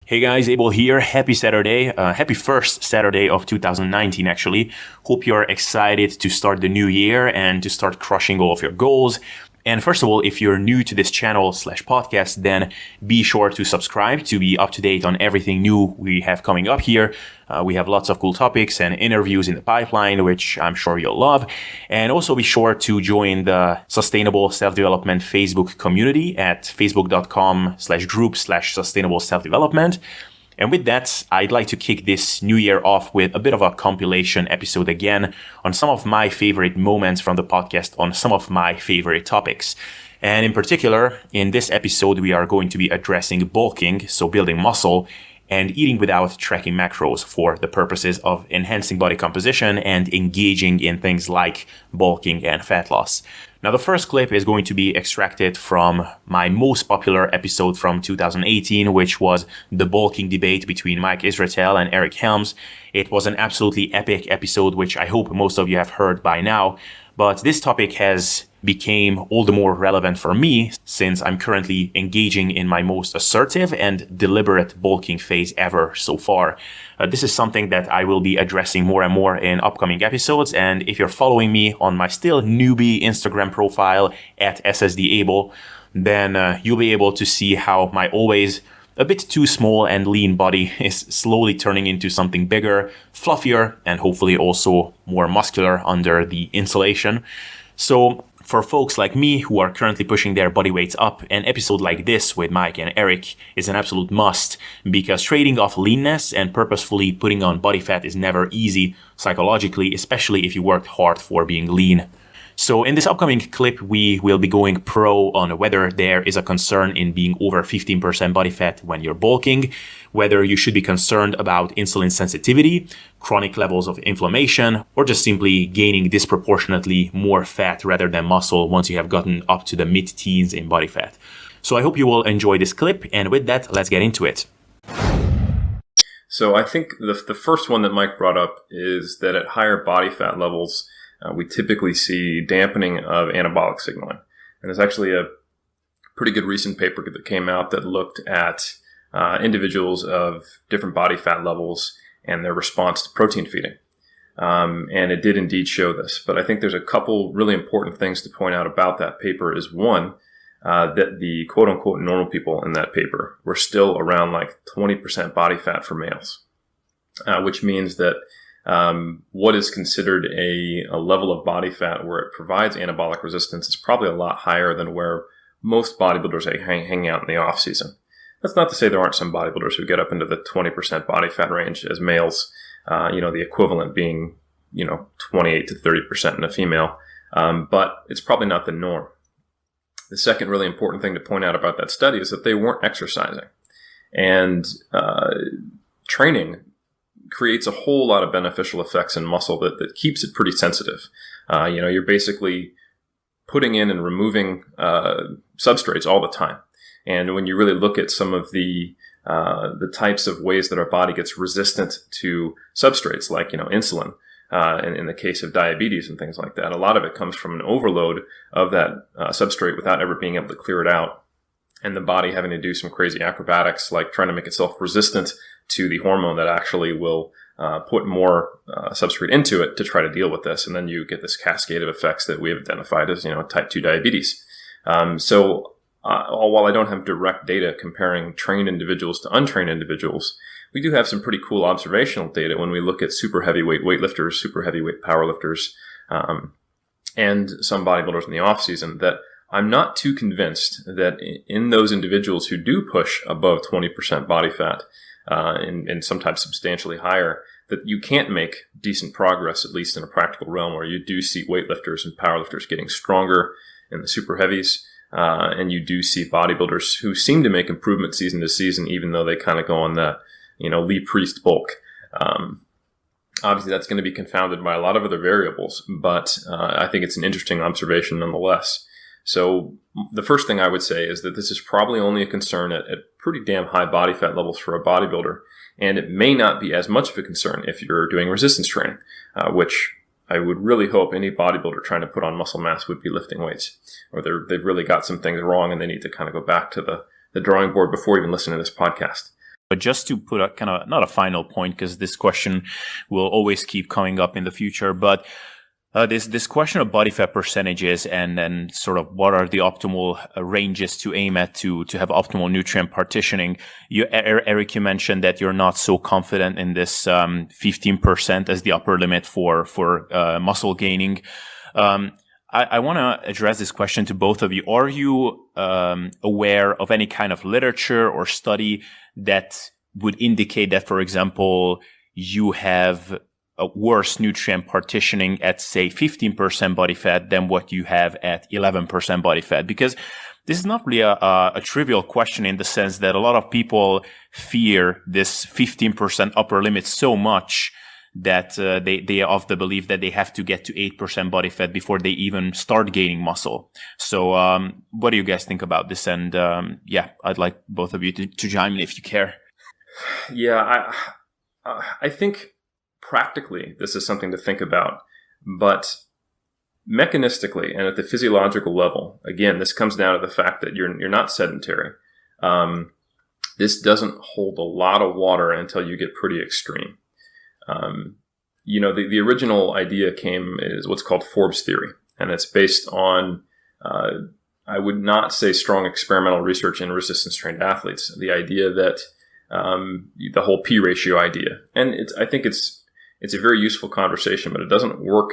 Hey guys, Abel here. Happy Saturday. Happy first Saturday of 2019, actually. Hope you're excited to start the new year and to start crushing all of your goals. And first of all, if you're new to this channel/podcast, then be sure to subscribe to be up to date on everything new we have coming up here. We have lots of cool topics and interviews in the pipeline, which I'm sure you'll love. And also be sure to join the Sustainable Self-Development Facebook community at facebook.com/group/sustainable self-development. And with that, I'd like to kick this new year off with a bit of a compilation episode again on some of my favorite moments from the podcast on some of my favorite topics. And in particular, in this episode, we are going to be addressing bulking, so building muscle, and eating without tracking macros for the purposes of enhancing body composition and engaging in things like bulking and fat loss. Now, the first clip is going to be extracted from my most popular episode from 2018, which was the bulking debate between Mike Israetel and Eric Helms. It was an absolutely epic episode, which I hope most of you have heard by now. But this topic has became all the more relevant for me since I'm currently engaging in my most assertive and deliberate bulking phase ever so far. This is something that I will be addressing more and more in upcoming episodes. And if you're following me on my still newbie Instagram profile at SSDAbel, then you'll be able to see how my always a bit too small and lean body is slowly turning into something bigger, fluffier, and hopefully also more muscular under the insulation. So for folks like me who are currently pushing their body weights up, an episode like this with Mike and Eric is an absolute must because trading off leanness and purposefully putting on body fat is never easy psychologically, especially if you worked hard for being lean. So in this upcoming clip, we will be going pro on whether there is a concern in being over 15% body fat when you're bulking, whether you should be concerned about insulin sensitivity, chronic levels of inflammation, or just simply gaining disproportionately more fat rather than muscle once you have gotten up to the mid-teens in body fat. So I hope you will enjoy this clip, and with that, let's get into it. So I think the first one that Mike brought up is that at higher body fat levels, we typically see dampening of anabolic signaling. And there's actually a pretty good recent paper that came out that looked at individuals of different body fat levels and their response to protein feeding. And it did indeed show this. But I think there's a couple really important things to point out about that paper is one, that the quote unquote normal people in that paper were still around like 20% body fat for males, which means that what is considered a level of body fat where it provides anabolic resistance is probably a lot higher than where most bodybuilders hang out in the off season. That's not to say there aren't some bodybuilders who get up into the 20% body fat range as males, the equivalent being, 28 to 30% in a female. But it's probably not the norm. The second really important thing to point out about that study is that they weren't exercising. And training creates a whole lot of beneficial effects in muscle that keeps it pretty sensitive. You're basically putting in and removing substrates all the time. And when you really look at some of the types of ways that our body gets resistant to substrates, like insulin, in the case of diabetes and things like that, a lot of it comes from an overload of that substrate without ever being able to clear it out, and the body having to do some crazy acrobatics, like trying to make itself resistant to the hormone that actually will put more substrate into it to try to deal with this. And then you get this cascade of effects that we have identified as, type 2 diabetes. So while I don't have direct data comparing trained individuals to untrained individuals, we do have some pretty cool observational data when we look at super heavyweight weightlifters, super heavyweight powerlifters, and some bodybuilders in the off season that I'm not too convinced that in those individuals who do push above 20% body fat, and sometimes substantially higher, that you can't make decent progress, at least in a practical realm, where you do see weightlifters and powerlifters getting stronger in the super heavies, and you do see bodybuilders who seem to make improvement season to season, even though they kind of go on that, Lee Priest bulk. Obviously, that's going to be confounded by a lot of other variables, but I think it's an interesting observation nonetheless. So the first thing I would say is that this is probably only a concern at pretty damn high body fat levels for a bodybuilder, and it may not be as much of a concern if you're doing resistance training, which I would really hope any bodybuilder trying to put on muscle mass would be lifting weights, or they've really got some things wrong and they need to kind of go back to the drawing board before even listening to this podcast. But just to put a kind of, not a final point, because this question will always keep coming up in the future, but this question of body fat percentages and then sort of what are the optimal ranges to aim at to have optimal nutrient partitioning. Eric, you mentioned that you're not so confident in this 15% as the upper limit for muscle gaining. I want to address this question to both of you. Are you aware of any kind of literature or study that would indicate that, for example, you have a worse nutrient partitioning at, say, 15% body fat than what you have at 11% body fat? Because this is not really a trivial question, in the sense that a lot of people fear this 15% upper limit so much that they are of the belief that they have to get to 8% body fat before they even start gaining muscle. So what do you guys think about this? And I'd like both of you to chime in if you care. Yeah, I think practically this is something to think about, but mechanistically and at the physiological level, again, this comes down to the fact that you're not sedentary. This doesn't hold a lot of water until you get pretty extreme. The original idea is what's called Forbes theory, and it's based on, I would not say strong experimental research in resistance trained athletes. The idea that, the whole P ratio idea, and I think it's a very useful conversation, but it doesn't work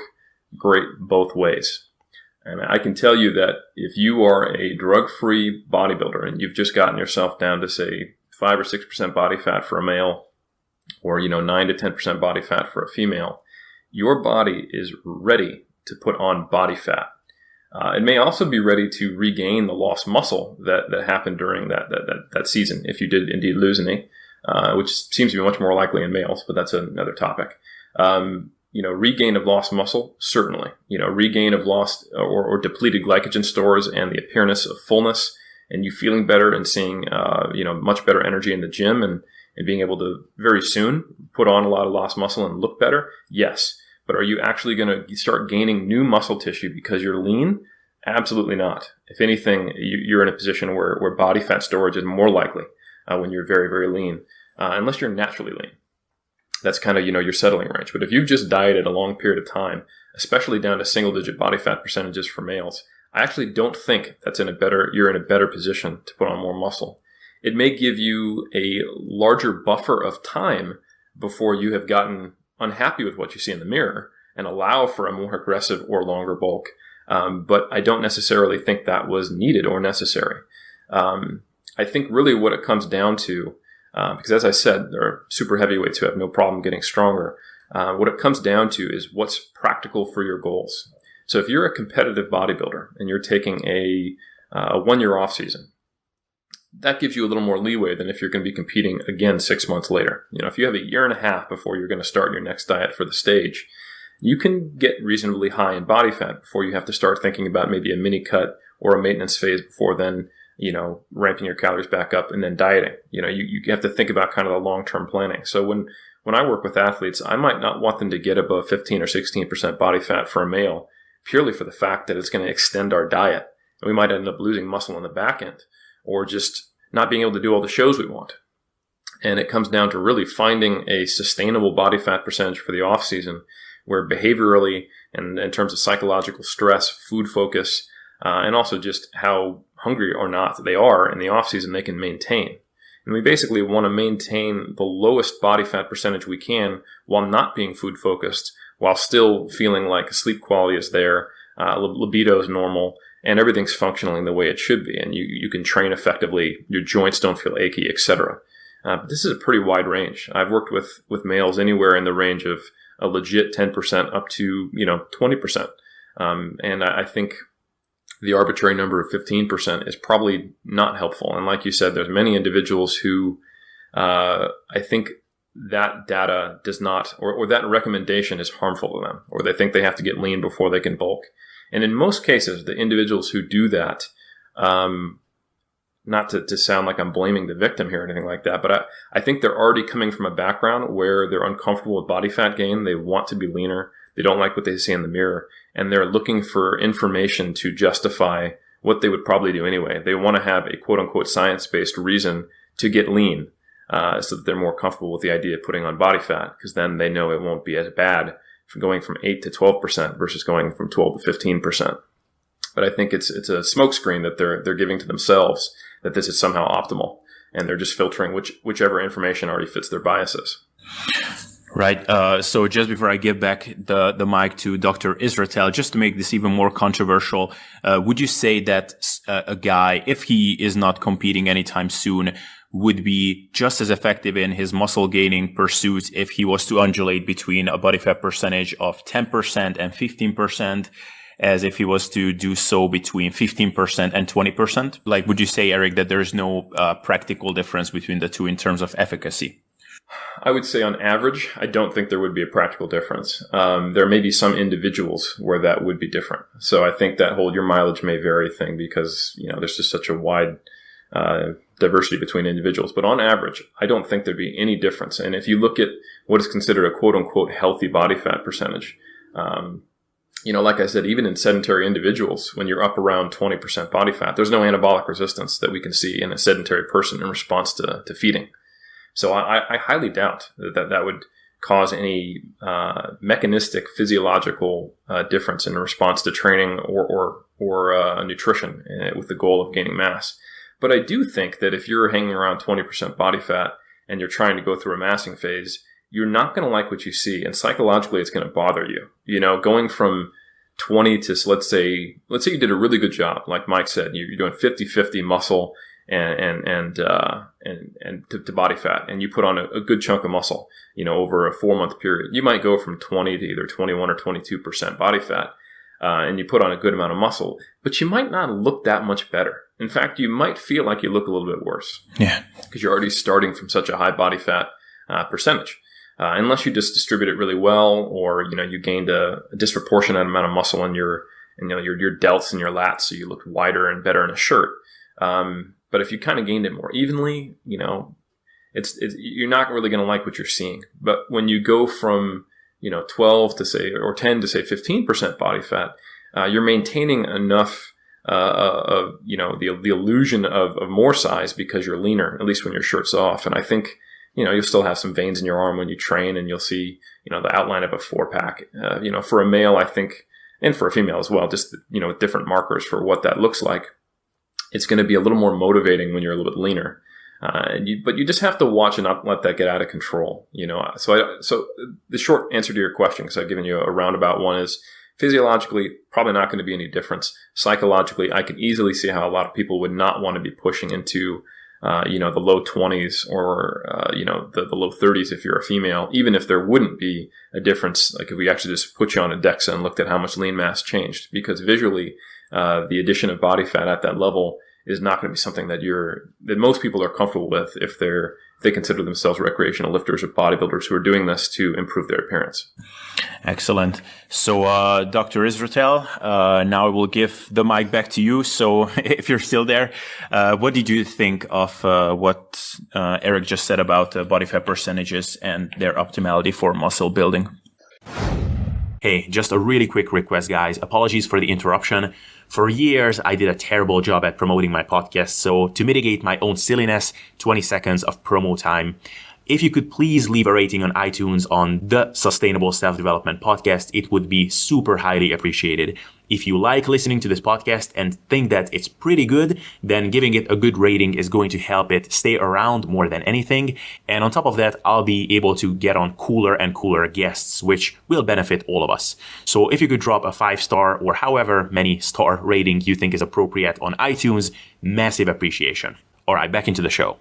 great both ways. And I can tell you that if you are a drug-free bodybuilder and you've just gotten yourself down to, say, 5 or 6% body fat for a male, or 9 to 10% body fat for a female, your body is ready to put on body fat. It may also be ready to regain the lost muscle that happened during that season, if you did indeed lose any, which seems to be much more likely in males, but that's another topic. Regain of lost muscle, certainly. Regain of lost or depleted glycogen stores and the appearance of fullness, and you feeling better and seeing much better energy in the gym and being able to very soon put on a lot of lost muscle and look better? Yes. But are you actually going to start gaining new muscle tissue because you're lean? Absolutely not. If anything, you're in a position where body fat storage is more likely when you're very, very lean, unless you're naturally lean. That's kind of, your settling range. But if you've just dieted a long period of time, especially down to single-digit body fat percentages for males, I actually don't think you're in a better position to put on more muscle. It may give you a larger buffer of time before you have gotten unhappy with what you see in the mirror and allow for a more aggressive or longer bulk. But I don't necessarily think that was needed or necessary. I think really what it comes down to, because as I said, there are super heavyweights who have no problem getting stronger. What it comes down to is what's practical for your goals. So if you're a competitive bodybuilder and you're taking a 1-year off season, that gives you a little more leeway than if you're going to be competing again 6 months later. If you have a year and a half before you're going to start your next diet for the stage, you can get reasonably high in body fat before you have to start thinking about maybe a mini cut or a maintenance phase before then, ramping your calories back up and then dieting. You have to think about kind of the long-term planning. So when I work with athletes, I might not want them to get above 15 or 16% body fat for a male, purely for the fact that it's going to extend our diet. And we might end up losing muscle on the back end, or just not being able to do all the shows we want. And it comes down to really finding a sustainable body fat percentage for the off season, where behaviorally and in terms of psychological stress, food focus, and also just how hungry or not they are in the off season, they can maintain. And we basically want to maintain the lowest body fat percentage we can while not being food focused, while still feeling like sleep quality is there, libido is normal, and everything's functioning the way it should be, and you can train effectively, your joints don't feel achy, etc. But this is a pretty wide range. I've worked with males anywhere in the range of a legit 10% up to 20%. And I think the arbitrary number of 15% is probably not helpful. And like you said, there's many individuals who I think that data does not, or that recommendation is harmful to them, or they think they have to get lean before they can bulk. And in most cases, the individuals who do that, not to sound like I'm blaming the victim here or anything like that, but I think they're already coming from a background where they're uncomfortable with body fat gain. They want to be leaner. They don't like what they see in the mirror. And they're looking for information to justify what they would probably do anyway. They want to have a quote-unquote science-based reason to get lean. so that they're more comfortable with the idea of putting on body fat, because then they know it won't be as bad from going from 8 to 12% versus going from 12 to 15%. But I think it's a smokescreen that they're giving to themselves that this is somehow optimal, and they're just filtering whichever information already fits their biases. Right. So just before I give back the mic to Dr. Israetel, just to make this even more controversial, would you say that a guy, if he is not competing anytime soon, would be just as effective in his muscle gaining pursuits if he was to undulate between a body fat percentage of 10% and 15%, as if he was to do so between 15% and 20%? Like, would you say, Eric, that there's no practical difference between the two in terms of efficacy? I would say on average, I don't think there would be a practical difference. There may be some individuals where that would be different. So I think that whole your mileage may vary thing, because, there's just such a wide diversity between individuals. But on average, I don't think there'd be any difference. And if you look at what is considered a quote unquote healthy body fat percentage, like I said, even in sedentary individuals, when you're up around 20% body fat, there's no anabolic resistance that we can see in a sedentary person in response to feeding. So I highly doubt that would cause any mechanistic physiological difference in response to training or nutrition with the goal of gaining mass. But I do think that if you're hanging around 20% body fat and you're trying to go through a massing phase, you're not going to like what you see, and psychologically it's going to bother you. Going from 20 to, let's say you did a really good job, like Mike said, you're doing 50-50 muscle and to body fat, and you put on a good chunk of muscle, over a 4-month period. You might go from 20 to either 21 or 22% body fat, and you put on a good amount of muscle, but you might not look that much better. In fact, you might feel like you look a little bit worse. Yeah. Because you're already starting from such a high body fat percentage. Unless you just distribute it really well, or, you gained a disproportionate amount of muscle in your delts and your lats, so you look wider and better in a shirt. But if you kind of gained it more evenly, it's you're not really going to like what you're seeing. But when you go from 12 to say, or 10 to say 15% body fat, you're maintaining enough of the illusion of more size because you're leaner, at least when your shirt's off. And I think you'll still have some veins in your arm when you train, and you'll see the outline of a 4-pack. For a male, I think, and for a female as well, just different markers for what that looks like. It's going to be a little more motivating when you're a little bit leaner. But you just have to watch and not let that get out of control. So the short answer to your question, because I've given you a roundabout one, is physiologically probably not going to be any difference. Psychologically, I can easily see how a lot of people would not want to be pushing into the low 20s or the low 30s if you're a female, even if there wouldn't be a difference. Like if we actually just put you on a DEXA and looked at how much lean mass changed, because visually the addition of body fat at that level is not going to be something that most people are comfortable with if they consider themselves recreational lifters or bodybuilders who are doing this to improve their appearance. Excellent. So, Dr. Israetel, now I will give the mic back to you. So if you're still there, what did you think of what Eric just said about body fat percentages and their optimality for muscle building? Hey, just a really quick request, guys. Apologies for the interruption. For years, I did a terrible job at promoting my podcast, so to mitigate my own silliness, 20 seconds of promo time. If you could please leave a rating on iTunes on the Sustainable Self-Development Podcast, it would be super highly appreciated. If you like listening to this podcast and think that it's pretty good, then giving it a good rating is going to help it stay around more than anything. And on top of that, I'll be able to get on cooler and cooler guests, which will benefit all of us. So if you could drop a 5-star or however many star rating you think is appropriate on iTunes, massive appreciation. All right, back into the show.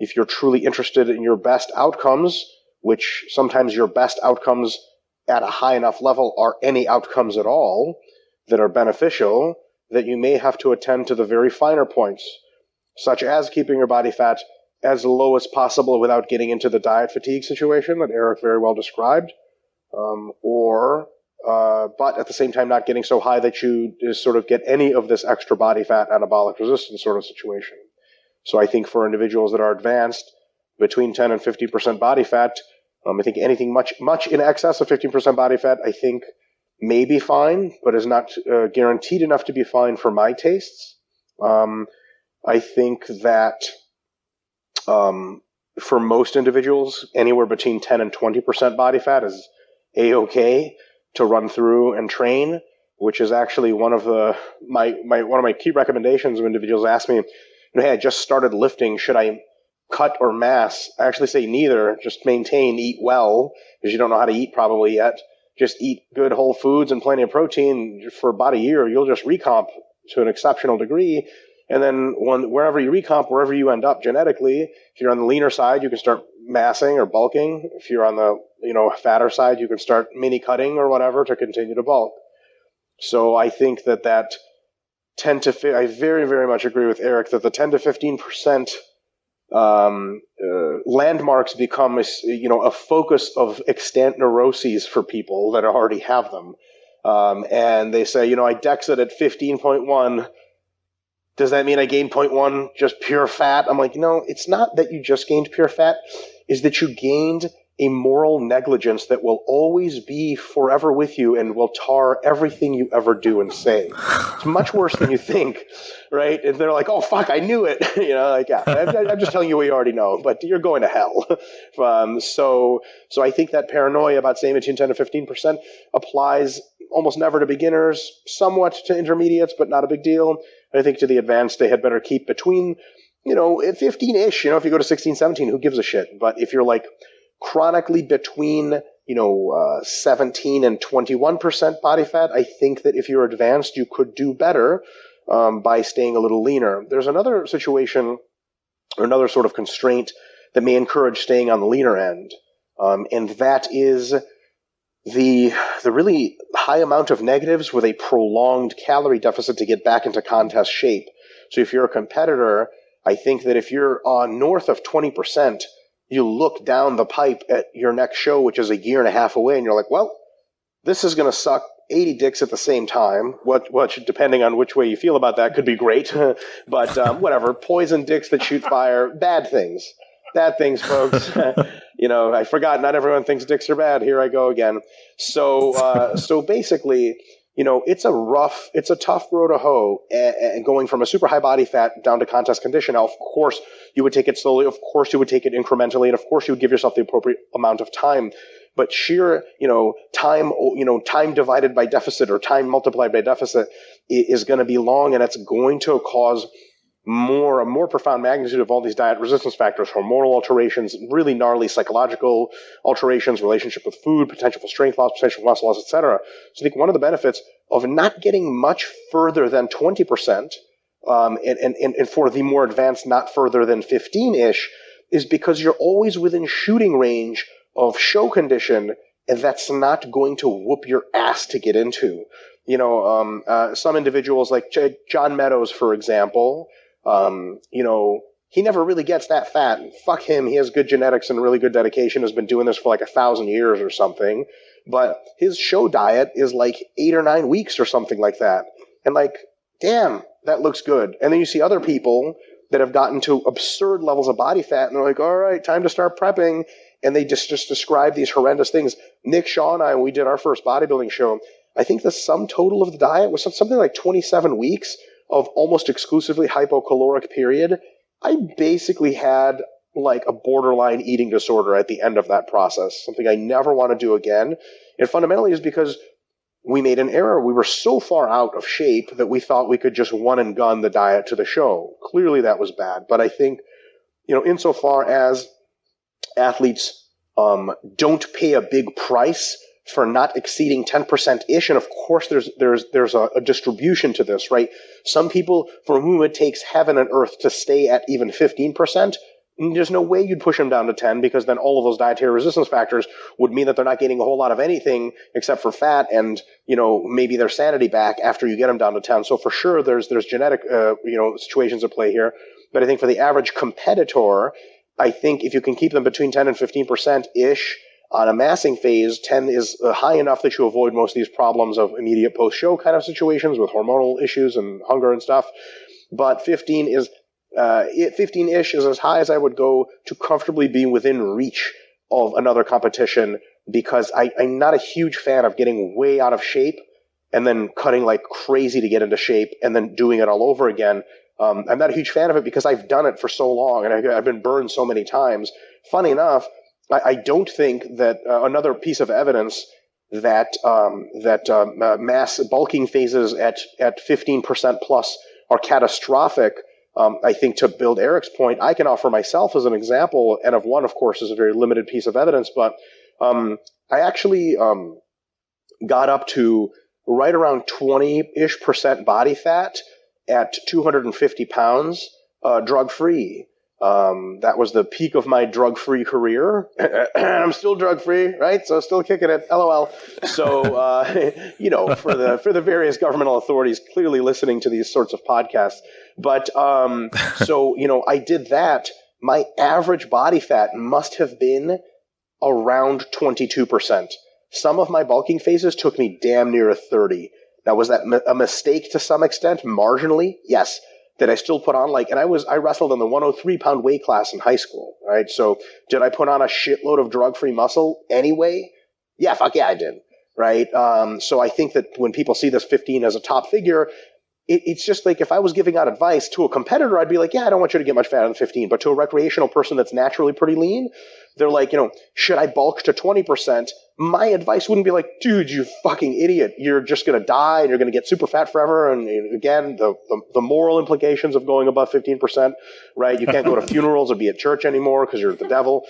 If you're truly interested in your best outcomes, which sometimes your best outcomes at a high enough level are any outcomes at all that are beneficial, that you may have to attend to the very finer points, such as keeping your body fat as low as possible without getting into the diet fatigue situation that Eric very well described, but at the same time not getting so high that you just sort of get any of this extra body fat anabolic resistance sort of situation. So I think for individuals that are advanced between 10 and 50% body fat, I think anything much in excess of 15% body fat, I think may be fine, but is not guaranteed enough to be fine for my tastes. I think that for most individuals, anywhere between 10 and 20% body fat is A-okay to run through and train, which is actually one of my key recommendations when individuals ask me, hey, I just started lifting, should I cut or mass? I actually say neither. Just maintain, eat well, because you don't know how to eat probably yet. Just eat good whole foods and plenty of protein for about a year. You'll just recomp to an exceptional degree. And then wherever you recomp, wherever you end up genetically, if you're on the leaner side, you can start massing or bulking. If you're on the fatter side, you can start mini cutting or whatever to continue to bulk. So I think that 10 to I very, very much agree with Eric that the 10 to 15% landmarks become a focus of extant neuroses for people that already have them. And they say, I DEXA at 15.1. Does that mean I gained 0.1 just pure fat? I'm like, no, it's not that you just gained pure fat. Is that you gained a moral negligence that will always be forever with you and will tar everything you ever do and say. It's much worse than you think, right? And they're like, oh, fuck, I knew it. Yeah, I'm just telling you what you already know, but you're going to hell. So I think that paranoia about saying between 10 to 15% applies almost never to beginners, somewhat to intermediates, but not a big deal. I think to the advanced, they had better keep between, 15-ish. If you go to 16, 17, who gives a shit? But if you're like chronically between, 17 and 21% body fat, I think that if you're advanced, you could do better by staying a little leaner. There's another situation or another sort of constraint that may encourage staying on the leaner end, and that is the really high amount of negatives with a prolonged calorie deficit to get back into contest shape. So if you're a competitor, I think that if you're on north of 20%, you look down the pipe at your next show, which is a year and a half away, and you're like, well, this is going to suck 80 dicks at the same time, which, depending on which way you feel about that, could be great. But whatever, poison dicks that shoot fire, bad things. Bad things, folks. I forgot not everyone thinks dicks are bad. Here I go again. So basically, it's a tough road to hoe, and going from a super high body fat down to contest condition. Now, of course, you would take it slowly. Of course, you would take it incrementally, and of course, you would give yourself the appropriate amount of time. But sheer, time divided by deficit or time multiplied by deficit is going to be long, and it's going to cause a more profound magnitude of all these diet resistance factors, hormonal alterations, really gnarly psychological alterations, relationship with food, potential for strength loss, potential for muscle loss, etc. So I think one of the benefits of not getting much further than 20%, and for the more advanced, not further than 15-ish, is because you're always within shooting range of show condition, and that's not going to whoop your ass to get into. Some individuals like John Meadows, for example, he never really gets that fat. Fuck him. He has good genetics and really good dedication. Has been doing this for like 1,000 years or something. But his show diet is like 8 or 9 weeks or something like that. And like, damn, that looks good. And then you see other people that have gotten to absurd levels of body fat, and they're like, all right, time to start prepping. And they just describe these horrendous things. Nick Shaw and I, when we did our first bodybuilding show, I think the sum total of the diet was something like 27 weeks of almost exclusively hypocaloric period. I basically had like a borderline eating disorder at the end of that process, something I never want to do again. And fundamentally is because we made an error. We were so far out of shape that we thought we could just one and gun the diet to the show. Clearly that was bad. But I think, insofar as athletes don't pay a big price for not exceeding 10%-ish, and of course there's a distribution to this, right? Some people for whom it takes heaven and earth to stay at even 15%, there's no way you'd push them down to 10, because then all of those dietary resistance factors would mean that they're not gaining a whole lot of anything except for fat and, maybe their sanity back after you get them down to 10. So for sure there's genetic, situations at play here. But I think for the average competitor, I think if you can keep them between 10 and 15%-ish, on a massing phase, 10 is high enough that you avoid most of these problems of immediate post-show kind of situations with hormonal issues and hunger and stuff. But 15-ish is as high as I would go to comfortably be within reach of another competition, because I'm not a huge fan of getting way out of shape and then cutting like crazy to get into shape and then doing it all over again. I'm not a huge fan of it because I've done it for so long and I've been burned so many times. Funny enough, I don't think that another piece of evidence that mass bulking phases at 15% plus are catastrophic. I think to build Eric's point, I can offer myself as an example, and of one, of course, is a very limited piece of evidence, but I actually got up to right around 20-ish% body fat at 250 pounds, drug-free. That was the peak of my drug-free career. I'm still drug-free, right? So still kicking it, LOL. So, for the various governmental authorities clearly listening to these sorts of podcasts. But, I did that. My average body fat must have been around 22%. Some of my bulking phases took me damn near a 30. Now, was that a mistake to some extent? Marginally? Yes. Did I still put on and I wrestled in the 103-pound weight class in high school, right? So did I put on a shitload of drug-free muscle anyway? Yeah, fuck yeah, I did, right? So I think that when people see this 15 as a top figure, it's just like if I was giving out advice to a competitor, I'd be like, yeah, I don't want you to get much fatter than 15. But to a recreational person that's naturally pretty lean, they're like, should I bulk to 20%? My advice wouldn't be like, dude, you fucking idiot. You're just going to die and you're going to get super fat forever. And again, the moral implications of going above 15%, right? You can't go to funerals or be at church anymore because you're the devil.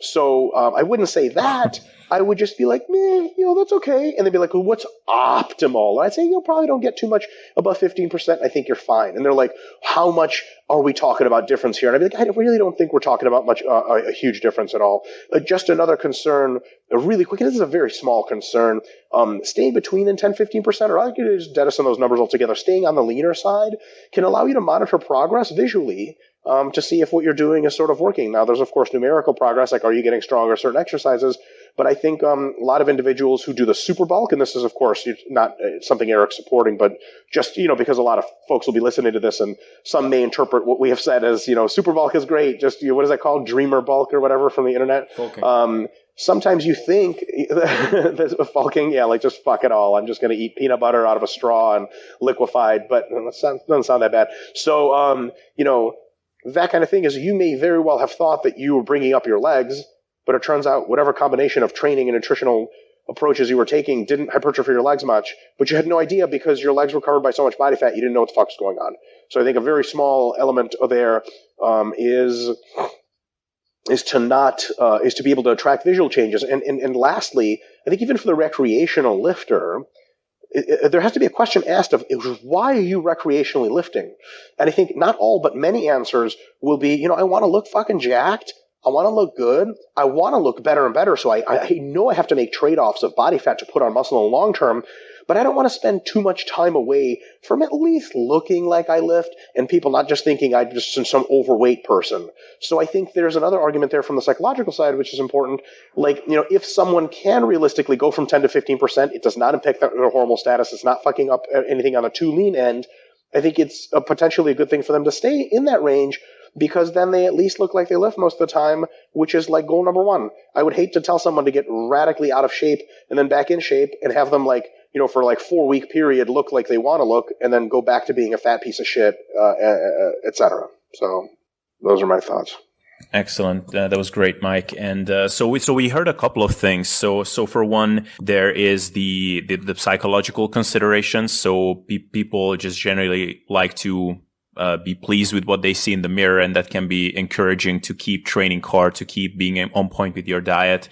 So I wouldn't say that. I would just be like, man, that's okay. And they'd be like, well, what's optimal? And I'd say, probably don't get too much above 15%. I think you're fine. And they're like, how much are we talking about difference here? And I'd be like, I really don't think we're talking about much, a huge difference at all. Just another concern, really quick, and this is a very small concern, staying between 10-15%, or I could just jettison those numbers altogether, staying on the leaner side can allow you to monitor progress visually. To see if what you're doing is sort of working. Now, there's, of course, numerical progress, like are you getting stronger at certain exercises? But I think a lot of individuals who do the super bulk, and this is, of course, not something Eric's supporting, but just, because a lot of folks will be listening to this, and some may interpret what we have said as, super bulk is great, just, what is that called? Dreamer bulk or whatever from the internet? Sometimes you think that bulking, just fuck it all. I'm just going to eat peanut butter out of a straw and liquefied, but it doesn't sound that bad. So, that kind of thing is you may very well have thought that you were bringing up your legs, but it turns out whatever combination of training and nutritional approaches you were taking didn't hypertrophy your legs much, but you had no idea because your legs were covered by so much body fat you didn't know what the fuck's going on. So I think a very small element of there is to be able to track visual changes. And lastly, I think even for the recreational lifter, there has to be a question asked of why are you recreationally lifting? And I think not all, but many answers will be, I want to look fucking jacked. I want to look good. I want to look better and better. So I know I have to make trade-offs of body fat to put on muscle in the long term, but I don't want to spend too much time away from at least looking like I lift and people not just thinking I'm just some overweight person. So I think there's another argument there from the psychological side, which is important. If someone can realistically go from 10 to 15%, it does not impact their hormonal status. It's not fucking up anything on the too lean end. I think it's potentially a good thing for them to stay in that range because then they at least look like they lift most of the time, which is like goal number one. I would hate to tell someone to get radically out of shape and then back in shape and have them for 4-week period look like they want to look and then go back to being a fat piece of shit, etc. So those are my thoughts. Excellent. That was great, Mike. And so we heard a couple of things. So for one, there is the psychological considerations. So people just generally like to be pleased with what they see in the mirror, and that can be encouraging to keep training hard, to keep being on point with your diet.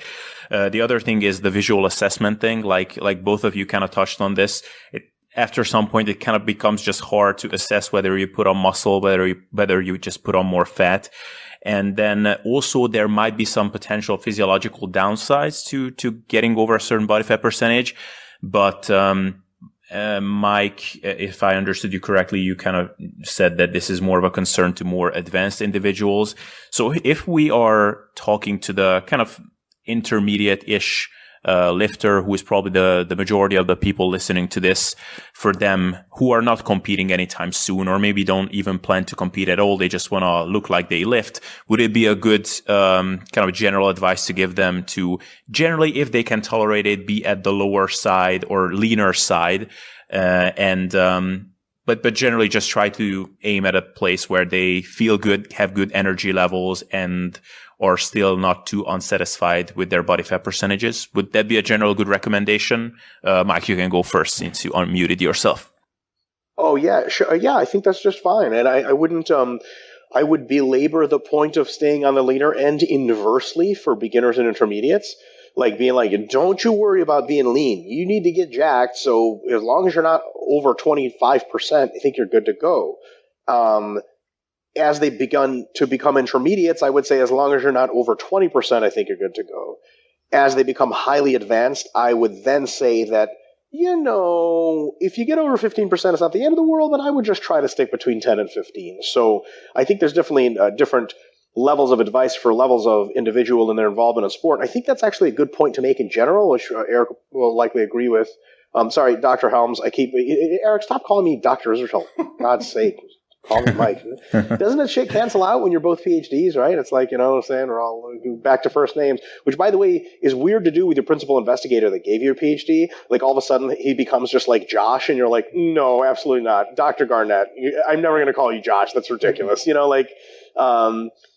The other thing is the visual assessment thing. Like both of you kind of touched on this. After some point, it kind of becomes just hard to assess whether you put on muscle, whether you just put on more fat. And then also there might be some potential physiological downsides to getting over a certain body fat percentage. But, Mike, if I understood you correctly, you kind of said that this is more of a concern to more advanced individuals. So if we are talking to the kind of intermediate-ish lifter, who is probably the majority of the people listening to this, for them who are not competing anytime soon, or maybe don't even plan to compete at all, they just want to look like they lift, would it be a good kind of general advice to give them to generally, if they can tolerate it, be at the lower side or leaner side, and but generally just try to aim at a place where they feel good, have good energy levels, and are still not too unsatisfied with their body fat percentages. Would that be a general good recommendation? Mike, you can go first since you unmuted yourself. Oh yeah, sure. Yeah, I think that's just fine, and I wouldn't. I would belabor the point of staying on the leaner end inversely for beginners and intermediates, like being like, don't you worry about being lean. You need to get jacked. So as long as you're not over 25%, I think you're good to go. As they begun to become intermediates, I would say as long as you're not over 20%, I think you're good to go. As they become highly advanced, I would then say that, if you get over 15%, it's not the end of the world, but I would just try to stick between 10 and 15. So I think there's definitely different levels of advice for levels of individual in their involvement in sport. I think that's actually a good point to make in general, which Eric will likely agree with. Sorry, Dr. Helms. Eric, stop calling me Dr. Israetel. For God's sake. Call me Mike. Doesn't that shit cancel out when you're both PhDs, right? It's like, what I'm saying? We're all back to first names, which, by the way, is weird to do with your principal investigator that gave you a PhD. Like, all of a sudden, he becomes just like Josh, and you're like, no, absolutely not. Dr. Garnett, I'm never going to call you Josh. That's ridiculous.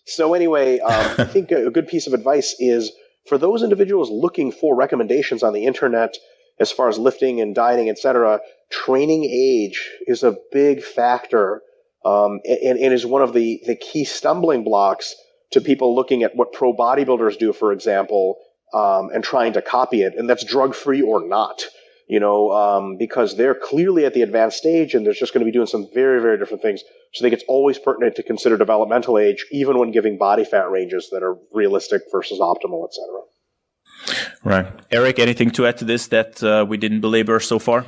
So anyway, I think a good piece of advice is for those individuals looking for recommendations on the internet as far as lifting and dieting, etc., training age is a big factor. And is one of the key stumbling blocks to people looking at what pro bodybuilders do, for example, and trying to copy it. And that's drug-free or not, because they're clearly at the advanced stage and they're just going to be doing some very, very different things. So I think it's always pertinent to consider developmental age, even when giving body fat ranges that are realistic versus optimal, etc. Right. Eric, anything to add to this that we didn't belabor so far?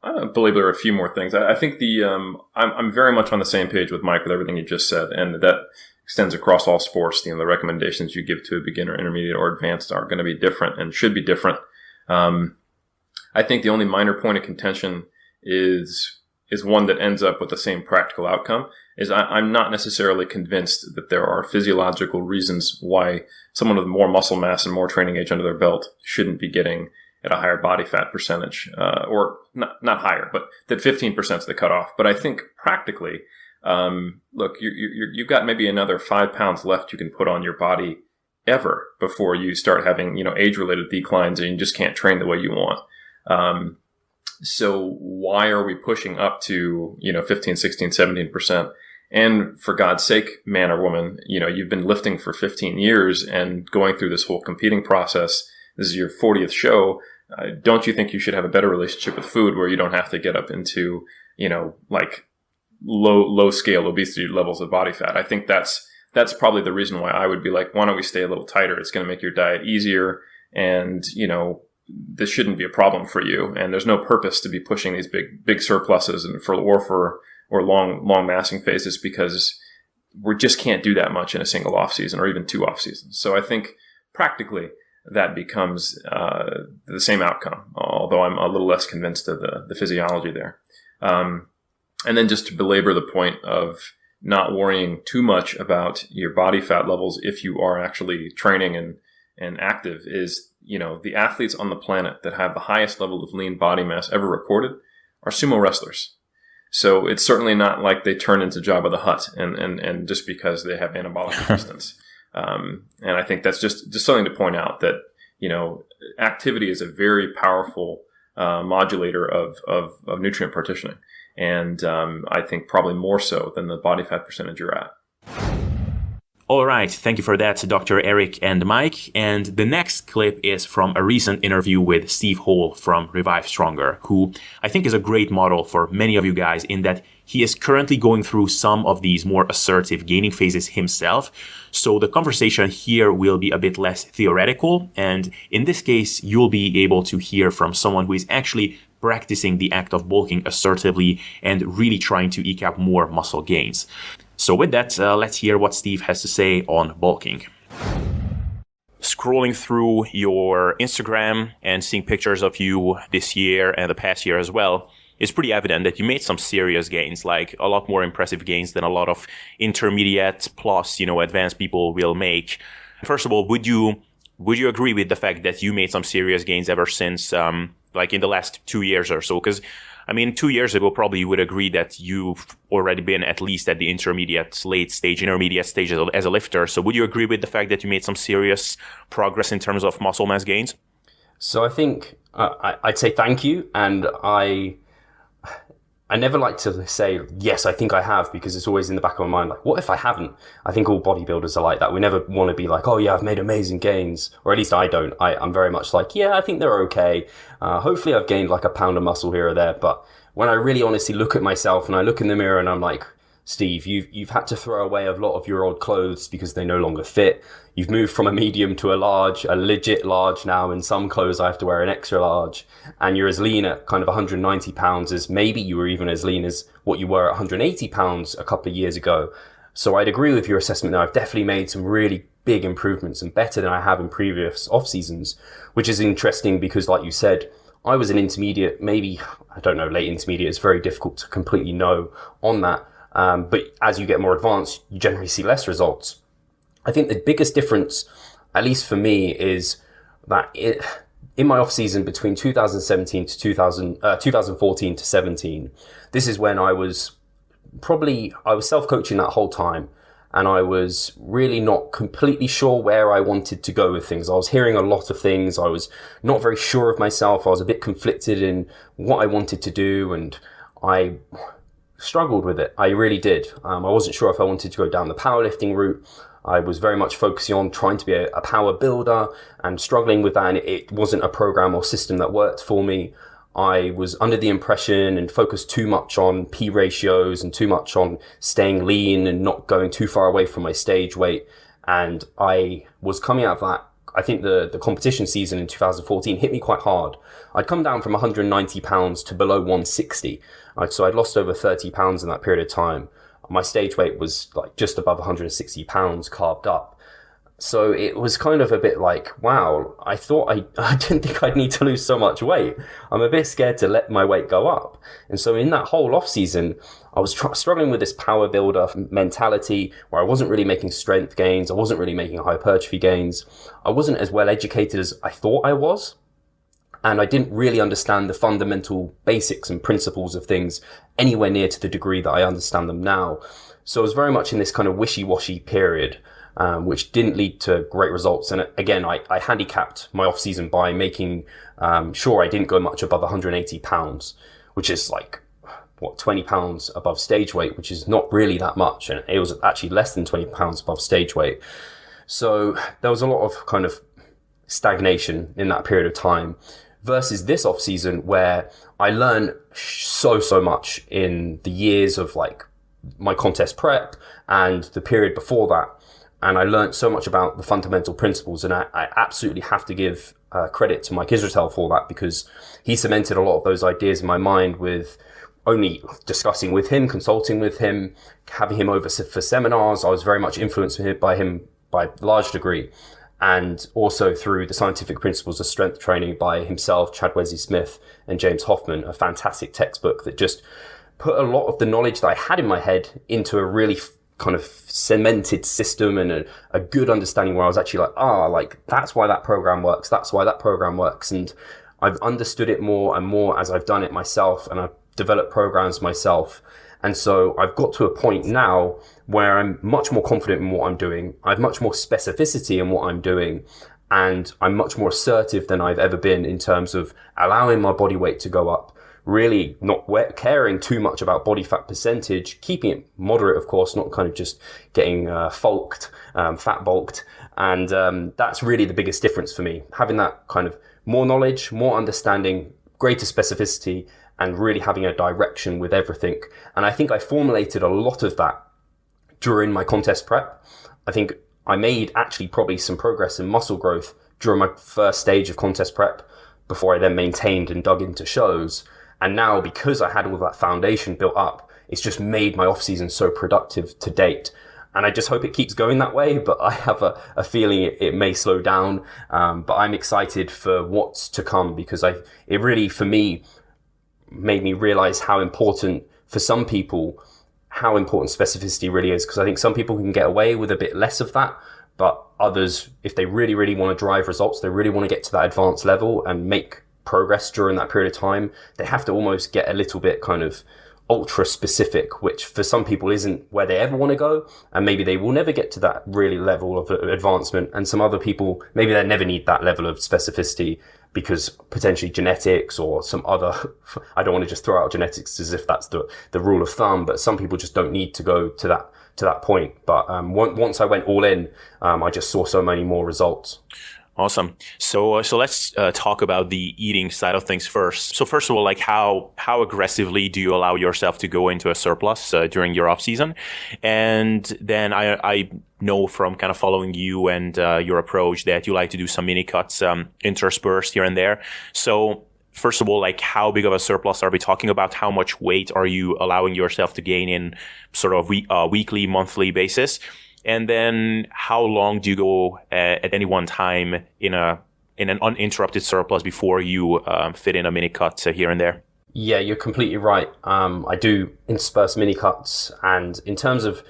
I belabor a few more things. I think I'm very much on the same page with Mike with everything you just said, and that extends across all sports. The recommendations you give to a beginner, intermediate, or advanced are going to be different and should be different. I think the only minor point of contention is one that ends up with the same practical outcome. I'm not necessarily convinced that there are physiological reasons why someone with more muscle mass and more training age under their belt shouldn't be getting at a higher body fat percentage, or not higher, but that 15% is the cutoff. But I think practically, look, you've got maybe another 5 pounds left you can put on your body ever before you start having, age-related declines and you just can't train the way you want. So why are we pushing up to, 15, 16, 17%? And for God's sake, man or woman, you've been lifting for 15 years and going through this whole competing process. This is your 40th show. Don't you think you should have a better relationship with food where you don't have to get up into, like low scale obesity levels of body fat? I think that's probably the reason why I would be like, why don't we stay a little tighter? It's going to make your diet easier. And, this shouldn't be a problem for you. And there's no purpose to be pushing these big surpluses or long massing phases, because we just can't do that much in a single off season or even 2 off seasons. So I think practically, that becomes the same outcome, although I'm a little less convinced of the physiology there. And then just to belabor the point of not worrying too much about your body fat levels if you are actually training and active is, the athletes on the planet that have the highest level of lean body mass ever recorded are sumo wrestlers. So it's certainly not like they turn into Jabba the Hutt and just because they have anabolic resistance. And I think that's just something to point out that, activity is a very powerful modulator of nutrient partitioning. And I think probably more so than the body fat percentage you're at. All right. Thank you for that, Dr. Eric and Mike. And the next clip is from a recent interview with Steve Hall from Revive Stronger, who I think is a great model for many of you guys in that he is currently going through some of these more assertive gaining phases himself. So the conversation here will be a bit less theoretical. And in this case, you'll be able to hear from someone who is actually practicing the act of bulking assertively and really trying to eke out more muscle gains. So with that, let's hear what Steve has to say on bulking. Scrolling through your Instagram and seeing pictures of you this year and the past year as well, it's pretty evident that you made some serious gains, like a lot more impressive gains than a lot of intermediate plus, advanced people will make. First of all, would you agree with the fact that you made some serious gains ever since, like in the last 2 years or so? Because I mean, 2 years ago, probably you would agree that you've already been at least at the intermediate stage as a lifter. So would you agree with the fact that you made some serious progress in terms of muscle mass gains? So I think I'd say thank you. And I never like to say, yes, I think I have, because it's always in the back of my mind, like, what if I haven't? I think all bodybuilders are like that. We never want to be like, oh yeah, I've made amazing gains. Or at least I don't. I'm very much like, yeah, I think they're okay. Hopefully I've gained like a pound of muscle here or there. But when I really honestly look at myself and I look in the mirror and I'm like, Steve, you've had to throw away a lot of your old clothes because they no longer fit. You've moved from a medium to a legit large now. In some clothes, I have to wear an extra large. And you're as lean at kind of 190 pounds as maybe you were even as lean as what you were at 180 pounds a couple of years ago. So I'd agree with your assessment there. I've definitely made some really big improvements and better than I have in previous off seasons, which is interesting because, like you said, I was an intermediate, maybe, I don't know, late intermediate. It's very difficult to completely know on that. But as you get more advanced, you generally see less results. I think the biggest difference, at least for me, is that in my off season between 2017 to 2014 to 17, this is when I was self-coaching that whole time. And I was really not completely sure where I wanted to go with things. I was hearing a lot of things. I was not very sure of myself. I was a bit conflicted in what I wanted to do, and I struggled with it. I really did. I wasn't sure if I wanted to go down the powerlifting route. I was very much focusing on trying to be a power builder and struggling with that. And it wasn't a program or system that worked for me. I was under the impression and focused too much on P ratios and too much on staying lean and not going too far away from my stage weight. And I was coming out of that. I think the competition season in 2014 hit me quite hard. I'd come down from 190 pounds to below 160. So I'd lost over 30 pounds in that period of time. My stage weight was like just above 160 pounds carved up. So it was kind of a bit like, wow, I thought I didn't think I'd need to lose so much weight. I'm a bit scared to let my weight go up. And so in that whole off season, I was struggling with this power builder mentality where I wasn't really making strength gains. I wasn't really making hypertrophy gains. I wasn't as well educated as I thought I was. And I didn't really understand the fundamental basics and principles of things anywhere near to the degree that I understand them now. So I was very much in this kind of wishy-washy period, which didn't lead to great results. And again, I handicapped my off season by making sure I didn't go much above 180 pounds, which is like, 20 pounds above stage weight, which is not really that much. And it was actually less than 20 pounds above stage weight. So there was a lot of kind of stagnation in that period of time versus this off season where I learned so much in the years of like my contest prep and the period before that. And I learned so much about the fundamental principles, and I absolutely have to give credit to Mike Israetel for that, because he cemented a lot of those ideas in my mind with only discussing with him, consulting with him, having him over for seminars. I was very much influenced by him by a large degree. And also through the scientific principles of strength training by himself, Chad Wesley Smith and James Hoffman, a fantastic textbook that just put a lot of the knowledge that I had in my head into a really kind of cemented system and a good understanding where I was actually like, that's why that program works. That's why that program works. And I've understood it more and more as I've done it myself, and I've developed programs myself. And so I've got to a point now where I'm much more confident in what I'm doing. I have much more specificity in what I'm doing. And I'm much more assertive than I've ever been in terms of allowing my body weight to go up, really not caring too much about body fat percentage, keeping it moderate, of course, not kind of just getting fat bulked. And that's really the biggest difference for me, having that kind of more knowledge, more understanding, greater specificity, and really having a direction with everything. And I think I formulated a lot of that during my contest prep. I think I made actually probably some progress in muscle growth during my first stage of contest prep before I then maintained and dug into shows. And now, because I had all that foundation built up, it's just made my off season so productive to date. And I just hope it keeps going that way, but I have a feeling it may slow down. But I'm excited for what's to come, because it really, for me, made me realize how important specificity really is. Because I think some people can get away with a bit less of that, but others, if they really, really want to drive results, they really want to get to that advanced level and make progress during that period of time, they have to almost get a little bit kind of ultra specific, which for some people isn't where they ever want to go. And maybe they will never get to that really level of advancement. And some other people, maybe they never need that level of specificity because potentially genetics or some other, I don't want to just throw out genetics as if that's the rule of thumb, but some people just don't need to go to that point. But once I went all in, I just saw so many more results. Awesome. So let's talk about the eating side of things first. So first of all, like how aggressively do you allow yourself to go into a surplus during your off season? And then I know from kind of following you and your approach that you like to do some mini cuts interspersed here and there. So first of all, like how big of a surplus are we talking about? How much weight are you allowing yourself to gain in sort of weekly, monthly basis? And then how long do you go at any one time in an uninterrupted surplus before you fit in a mini cut here and there? Yeah, you're completely right. I do intersperse mini cuts, and in terms of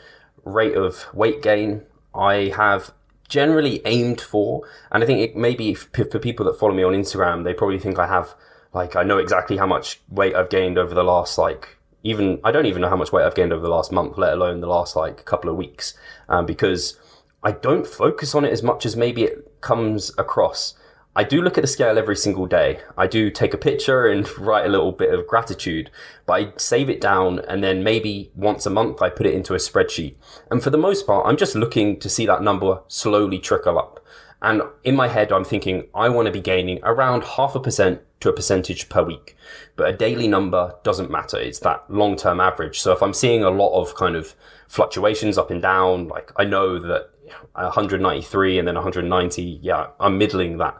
rate of weight gain, I have generally aimed for, and I think it maybe for people that follow me on Instagram, they probably think I have, like, I know exactly how much weight I've gained over the last, I don't even know how much weight I've gained over the last month, let alone the last couple of weeks, because I don't focus on it as much as maybe it comes across. I do look at the scale every single day. I do take a picture and write a little bit of gratitude, but I save it down, and then maybe once a month I put it into a spreadsheet. And for the most part, I'm just looking to see that number slowly trickle up. And in my head, I'm thinking I want to be gaining around 0.5% to a percentage per week. But a daily number doesn't matter. It's that long-term average. So if I'm seeing a lot of kind of fluctuations up and down, like I know that 193 and then 190, yeah, I'm middling that.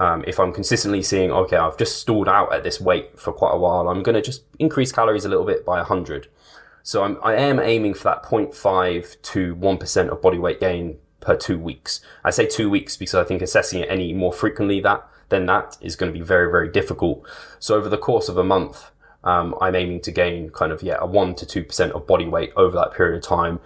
If I'm consistently seeing, okay, I've just stalled out at this weight for quite a while, I'm going to just increase calories a little bit by 100. So I am aiming for that 0.5 to 1% of body weight gain per 2 weeks. I say 2 weeks because I think assessing it any more frequently than that is going to be very, very difficult. So over the course of a month, I'm aiming to gain kind of, a 1 to 2% of body weight over that period of time.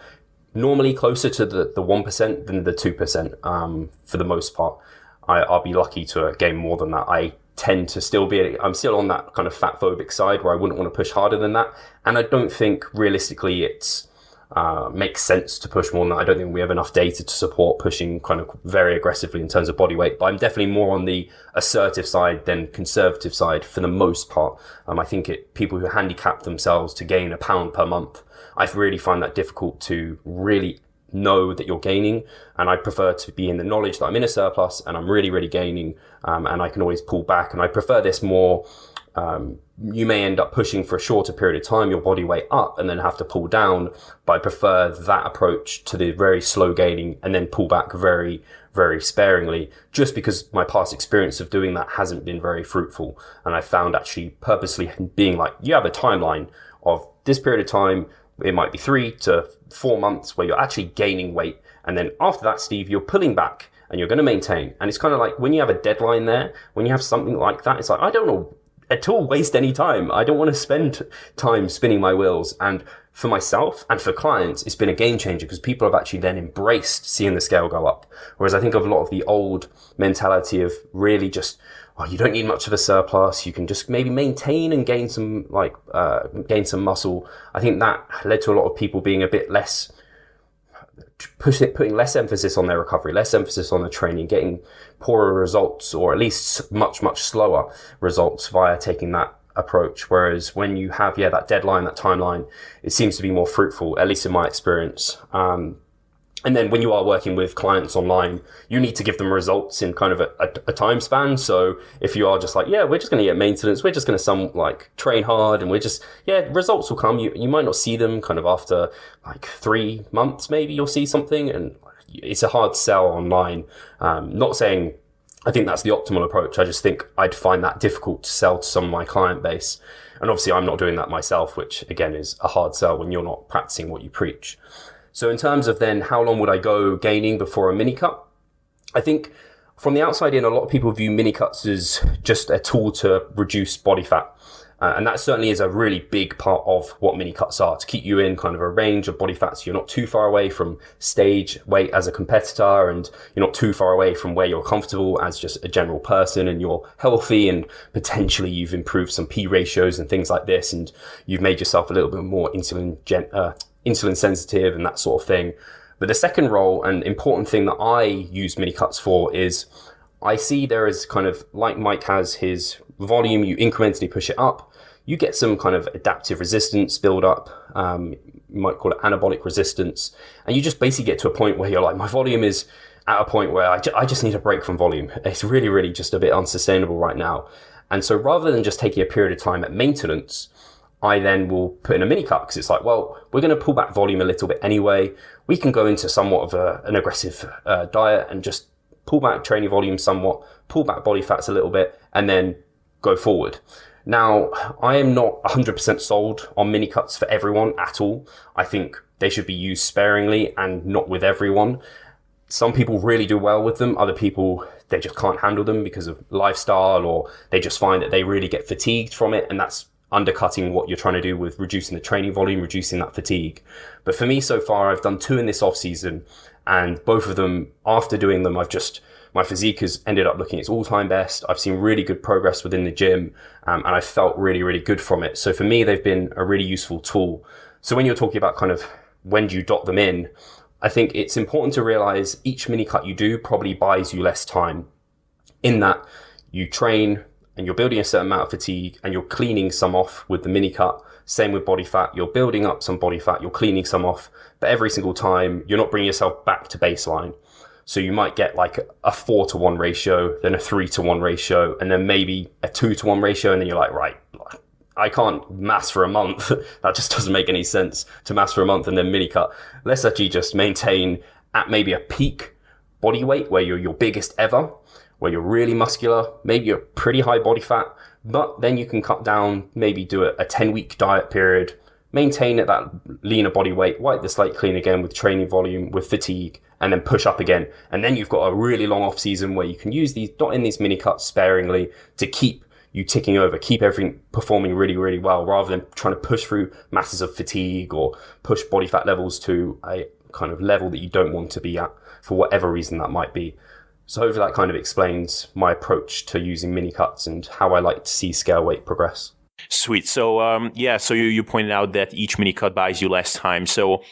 Normally closer to the 1% than the 2% for the most part. I'll be lucky to gain more than that. I tend to I'm still on that kind of fat phobic side where I wouldn't want to push harder than that. And I don't think realistically it's makes sense to push more than that. I don't think we have enough data to support pushing kind of very aggressively in terms of body weight, but I'm definitely more on the assertive side than conservative side for the most part. I think people who handicap themselves to gain £1 per month, I really find that difficult to really know that you're gaining, and I prefer to be in the knowledge that I'm in a surplus and I'm really, really gaining, and I can always pull back. And I prefer this more. You may end up pushing for a shorter period of time, your body weight up, and then have to pull down. But I prefer that approach to the very slow gaining and then pull back very, very sparingly, just because my past experience of doing that hasn't been very fruitful. And I found actually purposely being like, you have a timeline of this period of time. It might be 3 to 4 months where you're actually gaining weight. And then after that, Steve, you're pulling back and you're going to maintain. And it's kind of like when you have a deadline there, when you have something like that, it's like, I don't know at all waste any time. I don't want to spend time spinning my wheels. And for myself and for clients, it's been a game changer because people have actually then embraced seeing the scale go up. Whereas I think of a lot of the old mentality of really just, you don't need much of a surplus. You can just maybe maintain and gain some muscle. I think that led to a lot of people being a bit less putting less emphasis on their recovery, less emphasis on the training, getting poorer results, or at least much, much slower results via taking that approach. Whereas when you have, that deadline, that timeline, it seems to be more fruitful, at least in my experience. And then when you are working with clients online, you need to give them results in kind of a time span. So if you are just like, we're just going to get maintenance, we're just going to train hard, and we're just, results will come. You might not see them kind of after 3 months, maybe you'll see something, and it's a hard sell online. Not saying I think that's the optimal approach. I just think I'd find that difficult to sell to some of my client base. And obviously I'm not doing that myself, which again is a hard sell when you're not practicing what you preach. So in terms of then how long would I go gaining before a mini cut? I think from the outside in, a lot of people view mini cuts as just a tool to reduce body fat. And that certainly is a really big part of what mini cuts are, to keep you in kind of a range of body fat so you're not too far away from stage weight as a competitor, and you're not too far away from where you're comfortable as just a general person, and you're healthy, and potentially you've improved some P ratios and things like this, and you've made yourself a little bit more insulin sensitive and that sort of thing. But the second role and important thing that I use mini cuts for is I see there is kind of, like Mike has his volume, you incrementally push it up, you get some kind of adaptive resistance build up, you might call it anabolic resistance, and you just basically get to a point where you're like, my volume is at a point where I just need a break from volume. It's really, really just a bit unsustainable right now. And so rather than just taking a period of time at maintenance, I then will put in a mini cut, because it's like, well, we're going to pull back volume a little bit anyway. We can go into somewhat of an aggressive diet and just pull back training volume somewhat, pull back body fats a little bit, and then go forward. Now, I am not 100% sold on mini cuts for everyone at all. I think they should be used sparingly and not with everyone. Some people really do well with them. Other people, they just can't handle them because of lifestyle, or they just find that they really get fatigued from it, and that's undercutting what you're trying to do with reducing the training volume, reducing that fatigue. But for me so far, I've done 2 in this off season, and both of them, after doing them, my physique has ended up looking its all-time best. I've seen really good progress within the gym, and I felt really, really good from it. So for me, they've been a really useful tool. So when you're talking about kind of when do you dot them in, I think it's important to realize each mini cut you do probably buys you less time, in that you train and you're building a certain amount of fatigue and you're cleaning some off with the mini cut. Same with body fat. You're building up some body fat, you're cleaning some off, but every single time you're not bringing yourself back to baseline. So you might get like a 4-to-1 ratio, then a 3-to-1 ratio, and then maybe a 2-to-1 ratio. And then you're like, right, I can't mass for a month. That just doesn't make any sense to mass for a month and then mini cut. Let's actually just maintain at maybe a peak body weight where you're your biggest ever, where you're really muscular, maybe you're pretty high body fat, but then you can cut down, maybe do a 10-week diet period, maintain at that leaner body weight, wipe the slate clean again with training volume, with fatigue, and then push up again. And then you've got a really long off season where you can use these, dot in these mini cuts sparingly to keep you ticking over, keep everything performing really, really well, rather than trying to push through masses of fatigue or push body fat levels to a kind of level that you don't want to be at for whatever reason that might be. So hopefully that kind of explains my approach to using mini cuts and how I like to see scale weight progress. Sweet. So, so you pointed out that each mini cut buys you less time. So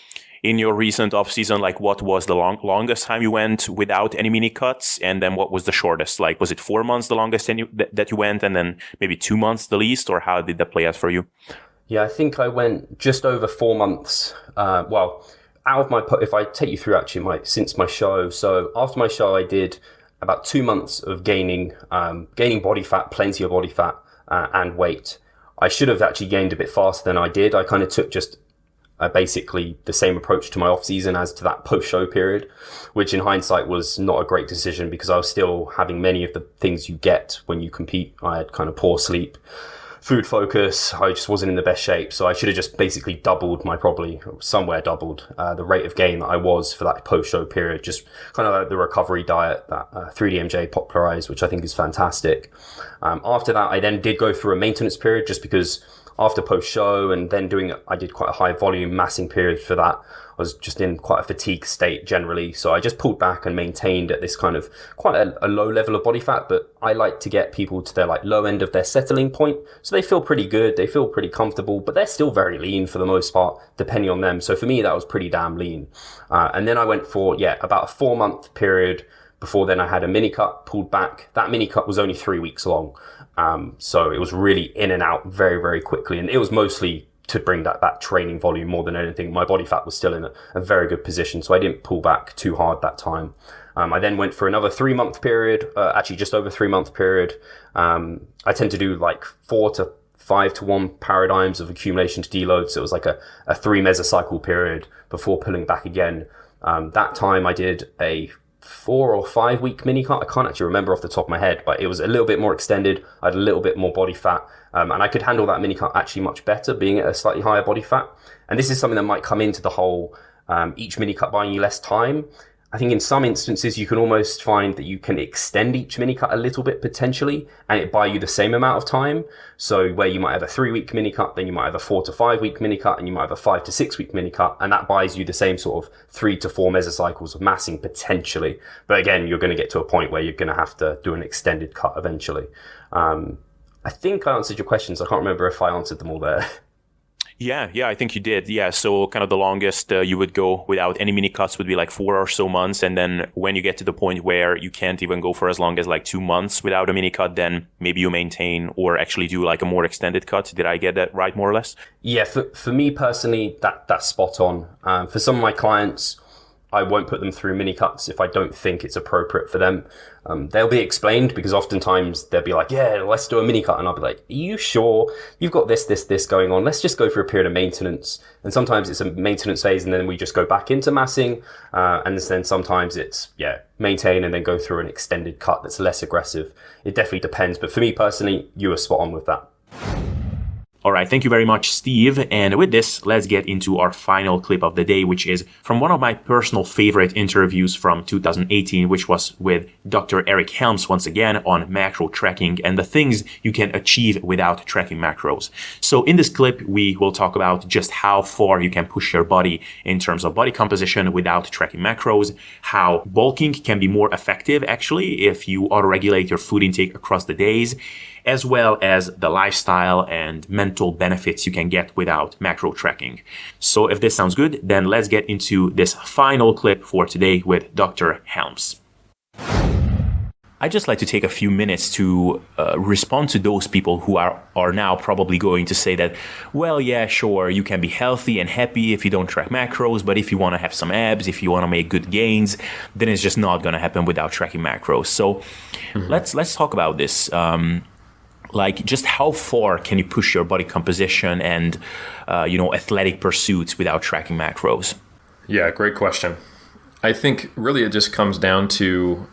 in your recent off season, like what was the longest time you went without any mini cuts? And then what was the shortest? Like, was it 4 months the longest that you went, and then maybe 2 months the least, or how did that play out for you? Yeah, I think I went just over 4 months. Out of my, if I take you through actually since my show. So after my show, I did about 2 months of gaining body fat, plenty of body fat, and weight. I should have actually gained a bit faster than I did. I kind of took just basically the same approach to my off season as to that post show period, which in hindsight was not a great decision because I was still having many of the things you get when you compete. I had kind of poor sleep, food focus. I just wasn't in the best shape. So I should have just basically doubled the rate of gain that I was for that post show period. Just kind of like the recovery diet that 3DMJ popularized, which I think is fantastic. After that, I then did go through a maintenance period just because after post show and then I did quite a high volume massing period for that. I was just in quite a fatigue state generally. So I just pulled back and maintained at this kind of quite a low level of body fat, but I like to get people to their like low end of their settling point. So they feel pretty good. They feel pretty comfortable, but they're still very lean for the most part, depending on them. So for me, that was pretty damn lean. And then I went for, about a 4-month period. Before then I had a mini cut, pulled back. That mini cut was only 3 weeks long. So it was really in and out very, very quickly. And it was mostly to bring that training volume more than anything. My body fat was still in a very good position. So I didn't pull back too hard that time. I then went for another 3-month period, actually just over 3-month period. I tend to do like 4 to 5 to 1 paradigms of accumulation to deload. So it was like a 3 mesocycle period before pulling back again. That time I did a 4 or 5 week mini cut. I can't actually remember off the top of my head, but it was a little bit more extended. I had a little bit more body fat, and I could handle that mini cut actually much better being at a slightly higher body fat. And this is something that might come into the whole each mini cut buying you less time. I think in some instances you can almost find that you can extend each mini cut a little bit potentially, and it buy you the same amount of time. So where you might have a 3-week mini cut, then you might have a 4 to 5 week mini cut, and you might have a 5 to 6 week mini cut, and that buys you the same sort of 3 to 4 mesocycles of massing potentially. But again, you're going to get to a point where you're going to have to do an extended cut eventually. I think I answered your questions. I can't remember if I answered them all there. Yeah, I think you did. Yeah, so kind of the longest you would go without any mini cuts would be like 4 or so months. And then when you get to the point where you can't even go for as long as like 2 months without a mini cut, then maybe you maintain or actually do like a more extended cut. Did I get that right, more or less? Yeah, for me personally, that's spot on. For some of my clients, I won't put them through mini cuts if I don't think it's appropriate for them. They'll be explained, because oftentimes they'll be like, yeah, let's do a mini cut. And I'll be like, are you sure? You've got this going on. Let's just go for a period of maintenance. And sometimes it's a maintenance phase and then we just go back into massing. And then sometimes it's, maintain and then go through an extended cut that's less aggressive. It definitely depends. But for me personally, you were spot on with that. All right, thank you very much, Steve. And with this, let's get into our final clip of the day, which is from one of my personal favorite interviews from 2018, which was with Dr. Eric Helms once again on macro tracking and the things you can achieve without tracking macros. So in this clip, we will talk about just how far you can push your body in terms of body composition without tracking macros, how bulking can be more effective actually if you autoregulate your food intake across the days, as well as the lifestyle and mental benefits you can get without macro tracking. So if this sounds good, then let's get into this final clip for today with Dr. Helms. I'd just like to take a few minutes to respond to those people who are now probably going to say that, well, yeah, sure, you can be healthy and happy if you don't track macros, but if you want to have some abs, if you want to make good gains, then it's just not going to happen without tracking macros. So let's talk about this. Like, just how far can you push your body composition and, athletic pursuits without tracking macros? Yeah, great question. I think really it just comes down to,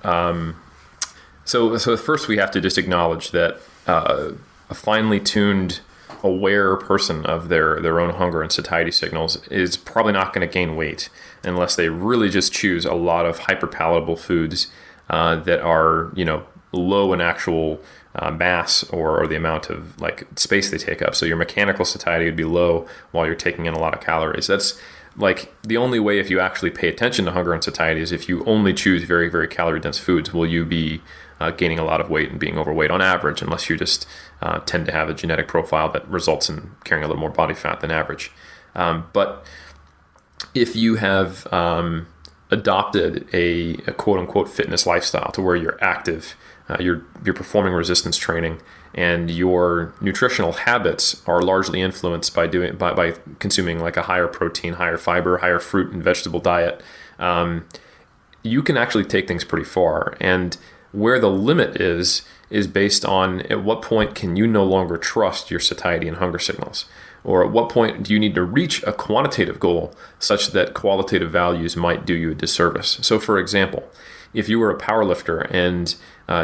so first we have to just acknowledge that a finely tuned, aware person of their own hunger and satiety signals is probably not going to gain weight unless they really just choose a lot of hyperpalatable foods that are, low in actual mass or the amount of like space they take up. So your mechanical satiety would be low while you're taking in a lot of calories. That's like the only way, if you actually pay attention to hunger and satiety, is if you only choose very, very calorie dense foods, will you be gaining a lot of weight and being overweight on average, unless you just tend to have a genetic profile that results in carrying a little more body fat than average. But if you have adopted a quote unquote fitness lifestyle to where you're active, you're performing resistance training, and your nutritional habits are largely influenced by consuming like a higher protein, higher fiber, higher fruit and vegetable diet, you can actually take things pretty far. And where the limit is based on at what point can you no longer trust your satiety and hunger signals, or at what point do you need to reach a quantitative goal such that qualitative values might do you a disservice. So for example, if you were a powerlifter and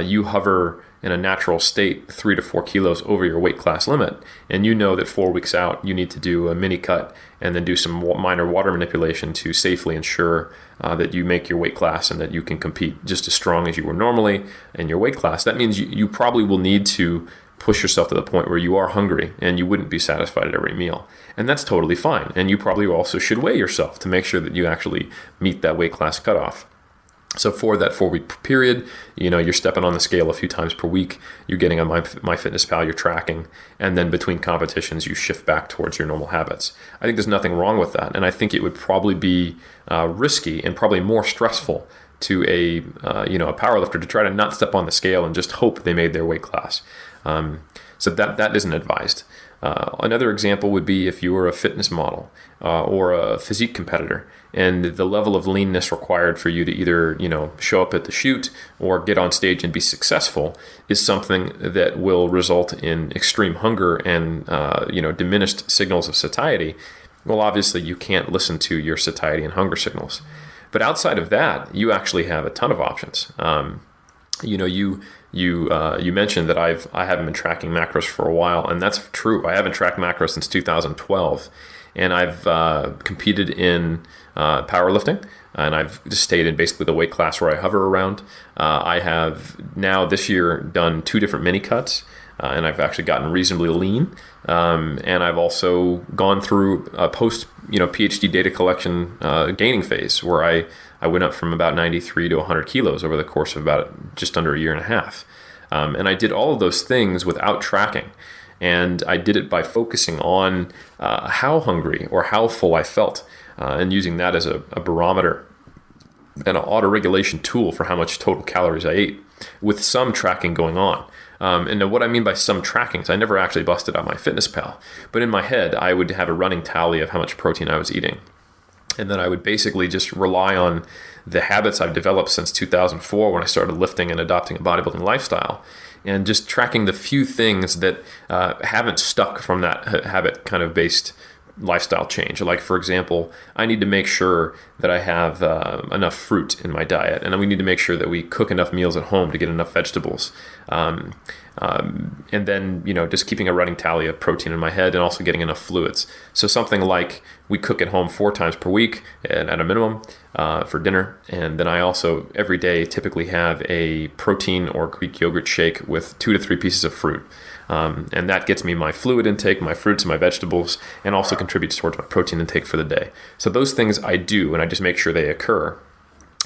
you hover in a natural state 3 to 4 kilos over your weight class limit, and you know that 4 weeks out you need to do a mini cut and then do some minor water manipulation to safely ensure that you make your weight class and that you can compete just as strong as you were normally in your weight class, that means you probably will need to push yourself to the point where you are hungry and you wouldn't be satisfied at every meal. And that's totally fine. And you probably also should weigh yourself to make sure that you actually meet that weight class cutoff. So for that 4-week period, you're stepping on the scale a few times per week, you're getting on MyFitnessPal, you're tracking, and then between competitions, you shift back towards your normal habits. I think there's nothing wrong with that. And I think it would probably be risky and probably more stressful to a powerlifter to try to not step on the scale and just hope they made their weight class. So that isn't advised. Another example would be if you were a fitness model or a physique competitor, and the level of leanness required for you to either show up at the shoot or get on stage and be successful is something that will result in extreme hunger and diminished signals of satiety. Well, obviously you can't listen to your satiety and hunger signals. But outside of that, you actually have a ton of options. You mentioned that I haven't been tracking macros for a while, and that's true. I haven't tracked macros since 2012, And I've competed in powerlifting, and I've just stayed in basically the weight class where I hover around. I have now this year done 2 different mini cuts, and I've actually gotten reasonably lean. And I've also gone through a post, PhD data collection gaining phase where I went up from about 93 to 100 kilos over the course of about just under a year and a half. And I did all of those things without tracking. And I did it by focusing on how hungry or how full I felt, and using that as a barometer and an autoregulation tool for how much total calories I ate, with some tracking going on. And what I mean by some tracking is I never actually busted out my FitnessPal, but in my head, I would have a running tally of how much protein I was eating. And then I would basically just rely on the habits I've developed since 2004 when I started lifting and adopting a bodybuilding lifestyle, and just tracking the few things that haven't stuck from that habit kind of based lifestyle change. Like, for example, I need to make sure that I have enough fruit in my diet, and we need to make sure that we cook enough meals at home to get enough vegetables. And then, just keeping a running tally of protein in my head and also getting enough fluids. So something like we cook at home 4 times per week and at a minimum for dinner. And then I also every day typically have a protein or Greek yogurt shake with 2 to 3 pieces of fruit. And that gets me my fluid intake, my fruits and my vegetables, and also contributes towards my protein intake for the day. So those things I do, and I just make sure they occur.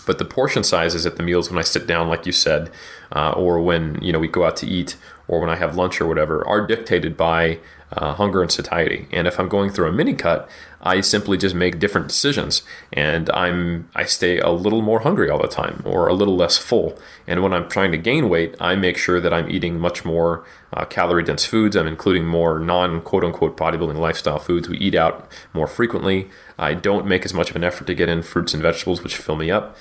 But the portion sizes at the meals when I sit down, like you said, or when we go out to eat, or when I have lunch or whatever, are dictated by hunger and satiety. And if I'm going through a mini cut, I simply just make different decisions, and I stay a little more hungry all the time, or a little less full. And when I'm trying to gain weight, I make sure that I'm eating much more calorie-dense foods. I'm including more non-quote-unquote bodybuilding lifestyle foods. We eat out more frequently. I don't make as much of an effort to get in fruits and vegetables, which fill me up.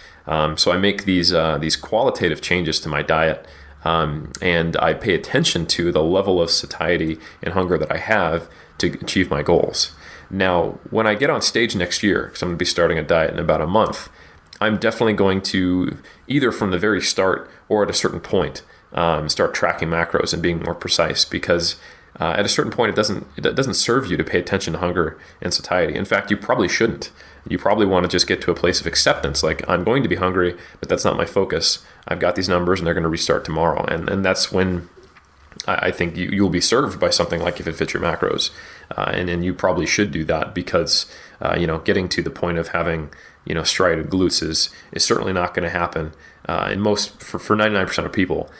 So I make these qualitative changes to my diet. And I pay attention to the level of satiety and hunger that I have to achieve my goals. Now, when I get on stage next year, because I'm going to be starting a diet in about a month, I'm definitely going to, either from the very start or at a certain point, start tracking macros and being more precise, because at a certain point, it doesn't serve you to pay attention to hunger and satiety. In fact, you probably shouldn't. You probably want to just get to a place of acceptance, like, I'm going to be hungry, but that's not my focus. I've got these numbers and they're going to restart tomorrow. And that's when I think you'll be served by something like If It Fits Your Macros. And you probably should do that, because getting to the point of having striated glutes is certainly not going to happen for 99% of people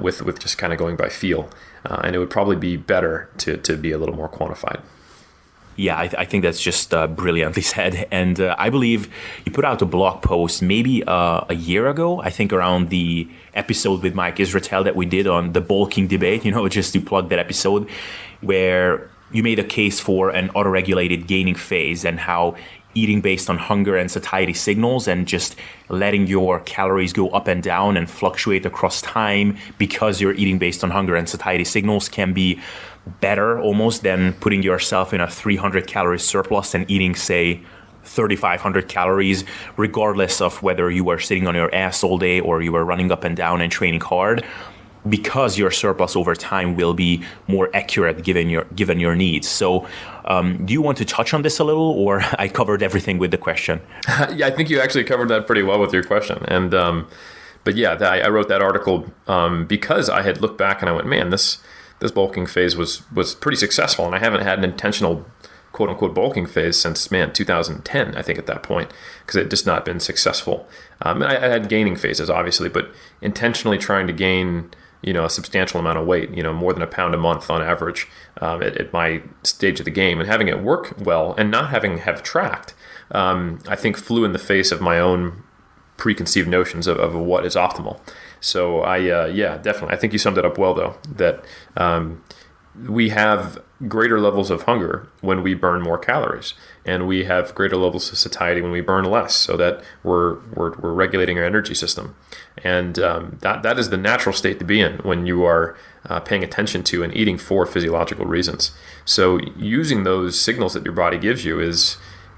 with just kind of going by feel. And it would probably be better to be a little more quantified. Yeah, I think that's just brilliantly said. And I believe you put out a blog post maybe a year ago, I think around the episode with Mike Israetel that we did on the bulking debate, just to plug that episode, where you made a case for an autoregulated gaining phase and how eating based on hunger and satiety signals and just letting your calories go up and down and fluctuate across time because you're eating based on hunger and satiety signals can be better almost than putting yourself in a 300 calorie surplus and eating, say, 3,500 calories, regardless of whether you were sitting on your ass all day or you were running up and down and training hard, because your surplus over time will be more accurate given your needs. So do you want to touch on this a little, or I covered everything with the question? Yeah, I think you actually covered that pretty well with your question. And but yeah, I wrote that article because I had looked back and I went, man, this bulking phase was pretty successful, and I haven't had an intentional quote unquote bulking phase since 2010, I think, at that point, because it had just not been successful. I had gaining phases, obviously, but intentionally trying to gain a substantial amount of weight, more than a pound a month on average at my stage of the game, and having it work well and not have tracked, I think flew in the face of my own preconceived notions of what is optimal. So definitely. I think you summed it up well, though, that we have greater levels of hunger when we burn more calories, and we have greater levels of satiety when we burn less, so that we're regulating our energy system. And that is the natural state to be in when you are paying attention to and eating for physiological reasons. So using those signals that your body gives you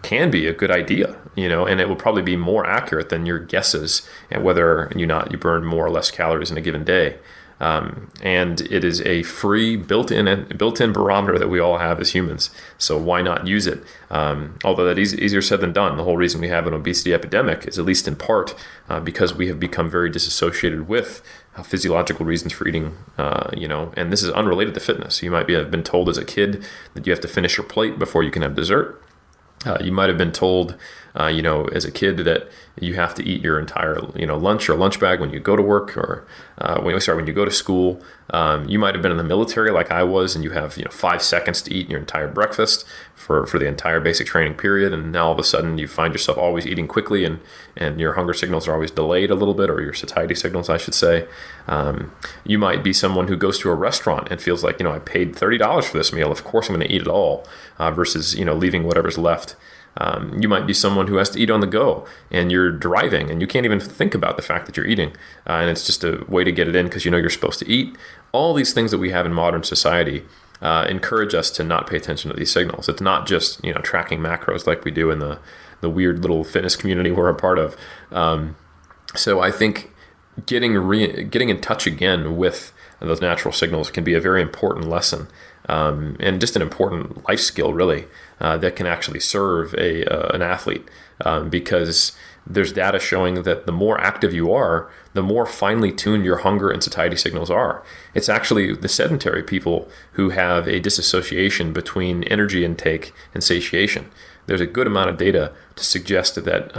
can be a good idea, and it will probably be more accurate than your guesses at whether you burn more or less calories in a given day. And it is a free built-in barometer that we all have as humans. So why not use it? Although that is easier said than done. The whole reason we have an obesity epidemic is at least in part because we have become very disassociated with physiological reasons for eating, and this is unrelated to fitness. You might have been told as a kid that you have to finish your plate before you can have dessert. You might have been told, as a kid that you have to eat your entire, lunch or lunch bag when you go to work or when you go to school. You might have been in the military like I was, and you have 5 seconds to eat your entire breakfast for the entire basic training period. And now all of a sudden you find yourself always eating quickly, and your hunger signals are always delayed a little bit, or your satiety signals, I should say. You might be someone who goes to a restaurant and feels like, I paid $30 for this meal. Of course I'm going to eat it all, versus, leaving whatever's left. You might be someone who has to eat on the go, and you're driving and you can't even think about the fact that you're eating, and it's just a way to get it in because you're supposed to eat. All these things that we have in modern society encourage us to not pay attention to these signals. It's not just tracking macros like we do in the weird little fitness community we're a part of. So I think getting in touch again with those natural signals can be a very important lesson, and just an important life skill, really, that can actually serve an athlete, because there's data showing that the more active you are, the more finely tuned your hunger and satiety signals are. It's actually the sedentary people who have a disassociation between energy intake and satiation. There's a good amount of data to suggest that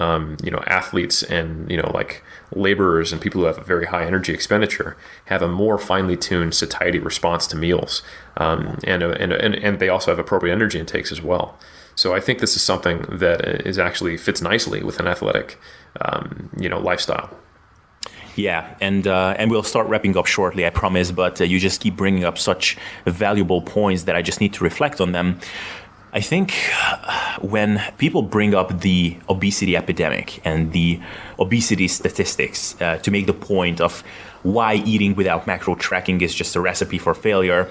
athletes and like laborers and people who have a very high energy expenditure have a more finely tuned satiety response to meals, and they also have appropriate energy intakes as well. So I think this is something that fits nicely with an athletic lifestyle. Yeah, and we'll start wrapping up shortly, I promise. But you just keep bringing up such valuable points that I just need to reflect on them. I think when people bring up the obesity epidemic and the obesity statistics to make the point of why eating without macro tracking is just a recipe for failure,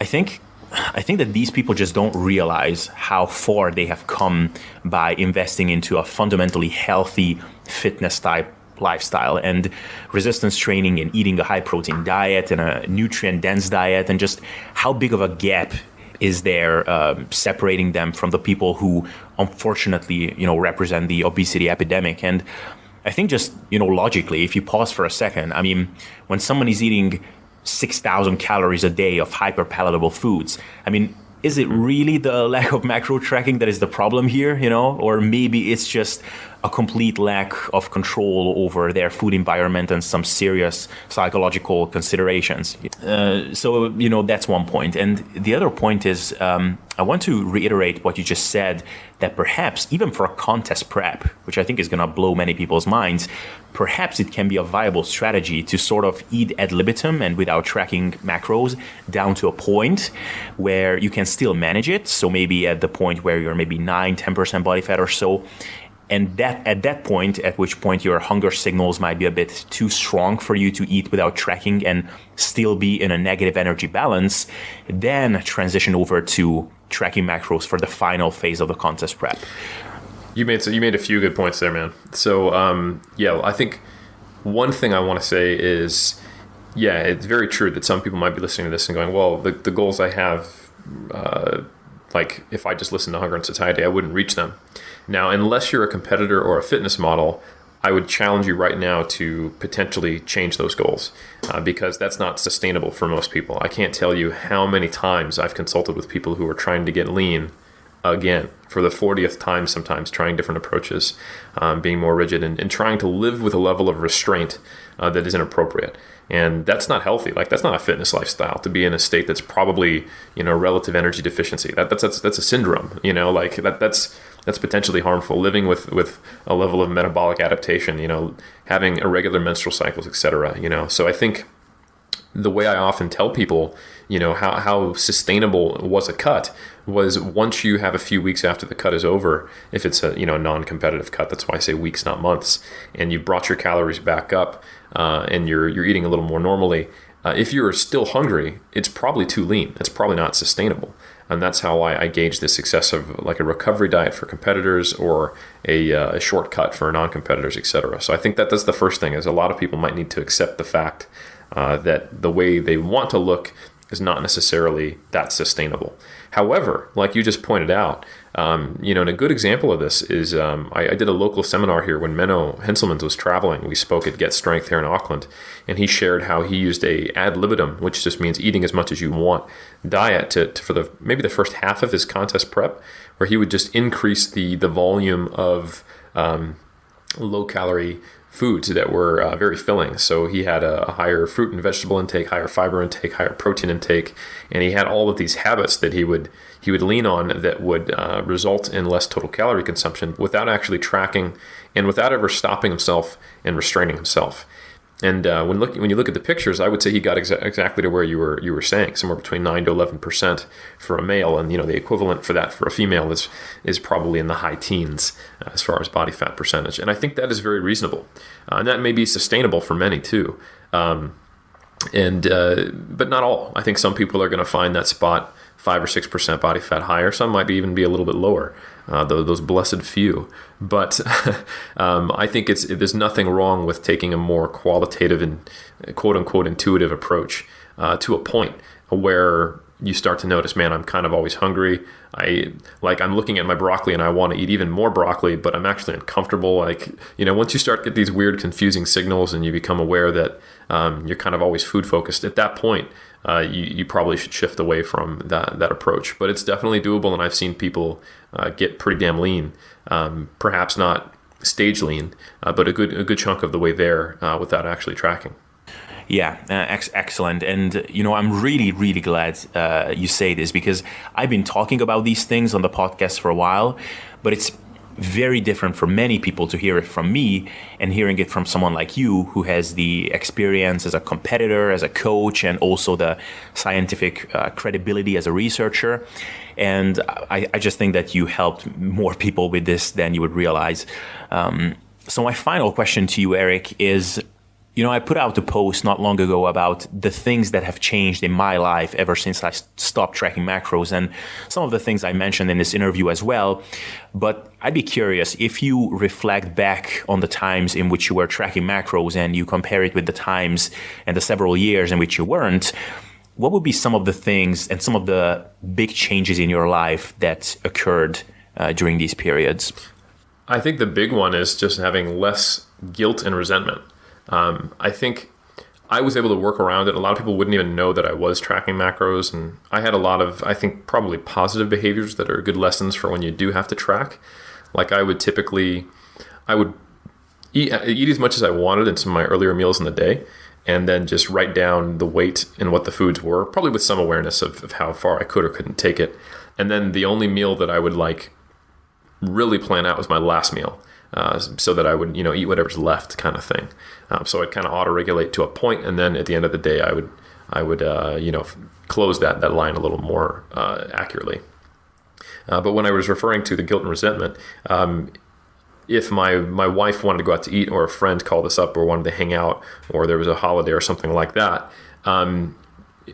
I think that these people just don't realize how far they have come by investing into a fundamentally healthy fitness type lifestyle and resistance training and eating a high protein diet and a nutrient dense diet, and just how big of a gap is there separating them from the people who unfortunately represent the obesity epidemic. And I think just logically, if you pause for a second, I mean, when someone is eating 6,000 calories a day of hyper palatable foods, I mean, is it really the lack of macro tracking that is the problem here, or maybe it's just a complete lack of control over their food environment and some serious psychological considerations. So that's one point. And the other point is, I want to reiterate what you just said, that perhaps even for a contest prep, which I think is going to blow many people's minds, perhaps it can be a viable strategy to sort of eat ad-libitum and without tracking macros down to a point where you can still manage it. So maybe at the point where you're maybe 9-10% body fat or so. And that at that point, at which point your hunger signals might be a bit too strong for you to eat without tracking and still be in a negative energy balance, then transition over to tracking macros for the final phase of the contest prep. You made a few good points there, man. So I think one thing I want to say is, it's very true that some people might be listening to this and going, well, the goals I have, like if I just listen to hunger and satiety, I wouldn't reach them. Now, unless you're a competitor or a fitness model, I would challenge you right now to potentially change those goals, because that's not sustainable for most people. I can't tell you how many times I've consulted with people who are trying to get lean again for the 40th time, sometimes trying different approaches, being more rigid and trying to live with a level of restraint that is inappropriate. And that's not healthy. Like, that's not a fitness lifestyle, to be in a state that's probably, relative energy deficiency. That's a syndrome, that's potentially harmful. Living with a level of metabolic adaptation, having irregular menstrual cycles, etc. So I think the way I often tell people, how sustainable was a cut was once you have a few weeks after the cut is over, if it's a non-competitive cut, that's why I say weeks, not months, and you brought your calories back up, and you're eating a little more normally. If you're still hungry, it's probably too lean. It's probably not sustainable. And that's how I gauge the success of like a recovery diet for competitors or a shortcut for non-competitors, etc. So I think that's the first thing, is a lot of people might need to accept the fact that the way they want to look is not necessarily that sustainable. However, like you just pointed out, and a good example of this is I did a local seminar here when Menno Henselmans was traveling. We spoke at Get Strength here in Auckland, and he shared how he used a ad-libitum, which just means eating as much as you want, diet for maybe the first half of his contest prep, where he would just increase the volume of low-calorie foods that were very filling. So he had a higher fruit and vegetable intake, higher fiber intake, higher protein intake, and he had all of these habits that he would lean on that would result in less total calorie consumption without actually tracking and without ever stopping himself and restraining himself. And when you look at the pictures, I would say he got exactly to where you were saying, somewhere between 9 to 11% for a male, and the equivalent for that for a female is probably in the high teens as far as body fat percentage. And I think that is very reasonable, and that may be sustainable for many too. But not all. I think some people are going to find that spot 5 or 6% body fat higher. Some might even be a little bit lower. Those blessed few. But I think there's nothing wrong with taking a more qualitative and quote unquote intuitive approach to a point where you start to notice, man, I'm kind of always hungry. I'm looking at my broccoli and I want to eat even more broccoli, but I'm actually uncomfortable. Once you start to get these weird, confusing signals and you become aware that you're kind of always food focused, at that point, you probably should shift away from that approach. But it's definitely doable, and I've seen people get pretty damn lean, perhaps not stage lean, but a good chunk of the way there without actually tracking. Yeah, excellent. And, I'm really, really glad you say this, because I've been talking about these things on the podcast for a while, but it's very different for many people to hear it from me and hearing it from someone like you who has the experience as a competitor, as a coach, and also the scientific credibility as a researcher. And I just think that you helped more people with this than you would realize. So my final question to you, Eric, is, I put out a post not long ago about the things that have changed in my life ever since I stopped tracking macros, and some of the things I mentioned in this interview as well. But I'd be curious, if you reflect back on the times in which you were tracking macros and you compare it with the times and the several years in which you weren't, what would be some of the things and some of the big changes in your life that occurred during these periods? I think the big one is just having less guilt and resentment. I think I was able to work around it. A lot of people wouldn't even know that I was tracking macros, and I had a lot of, I think, probably positive behaviors that are good lessons for when you do have to track. Like I would eat as much as I wanted in some of my earlier meals in the day, and then just write down the weight and what the foods were, probably with some awareness of how far I could or couldn't take it. And then the only meal that I would really plan out was my last meal. So that I would, eat whatever's left, kind of thing. So I'd kind of auto-regulate to a point, and then at the end of the day, I would close that line a little more accurately. But when I was referring to the guilt and resentment, if my wife wanted to go out to eat, or a friend called us up or wanted to hang out, or there was a holiday or something like that,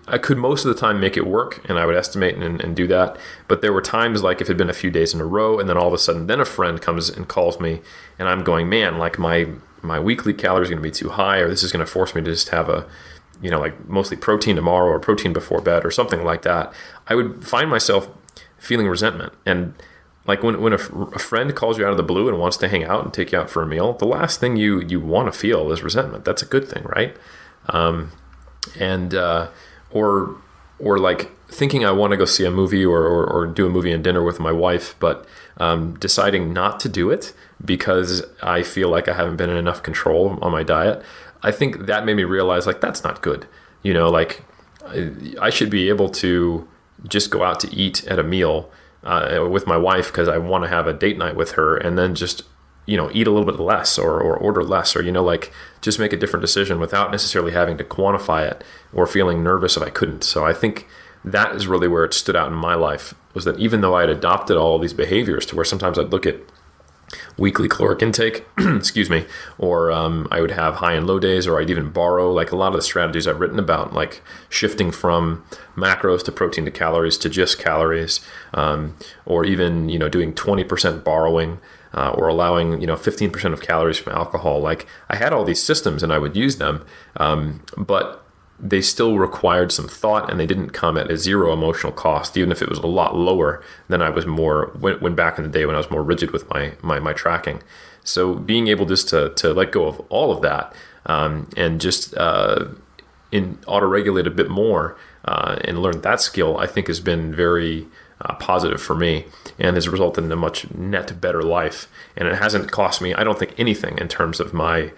I could most of the time make it work, and I would estimate and do that. But there were times, like if it had been a few days in a row, and then all of a sudden, then a friend comes and calls me, and I'm going, man, like my weekly calories are going to be too high, or this is going to force me to just have mostly protein tomorrow, or protein before bed, or something like that. I would find myself feeling resentment. And like when a friend calls you out of the blue and wants to hang out and take you out for a meal, the last thing you want to feel is resentment. That's a good thing, right? Or like thinking I want to go see a movie or do a movie and dinner with my wife, but deciding not to do it because I feel like I haven't been in enough control on my diet. I think that made me realize that's not good. I should be able to just go out to eat at a meal with my wife because I want to have a date night with her, and then just eat a little bit less or order less, or just make a different decision without necessarily having to quantify it or feeling nervous if I couldn't. So I think that is really where it stood out in my life, was that even though I had adopted all these behaviors to where sometimes I'd look at weekly caloric intake, excuse me, or I would have high and low days, or I'd even borrow, like a lot of the strategies I've written about, like shifting from macros to protein to calories to just calories, or even, doing 20% borrowing, or allowing 15% of calories from alcohol. Like I had all these systems and I would use them, but they still required some thought, and they didn't come at a zero emotional cost, even if it was a lot lower than I was when back in the day when I was more rigid with my tracking. So being able just to let go of all of that and just auto-regulate a bit more and learn that skill, I think has been very positive for me and has resulted in a much net better life. And it hasn't cost me, I don't think, anything in terms of my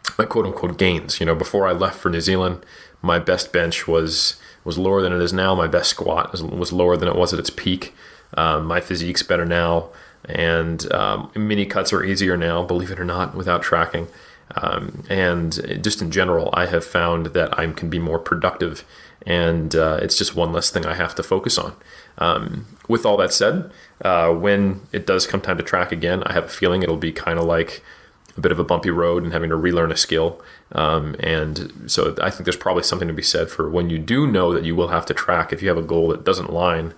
quote-unquote gains. Before I left for New Zealand, my best bench was lower than it is now. My best squat was lower than it was at its peak. My physique's better now, and mini cuts are easier now, believe it or not, without tracking. And just in general, I have found that I can be more productive, and it's just one less thing I have to focus on. With all that said, when it does come time to track again, I have a feeling it'll be kind of like a bit of a bumpy road and having to relearn a skill. And so I think there's probably something to be said for when you do know that you will have to track, if you have a goal that doesn't align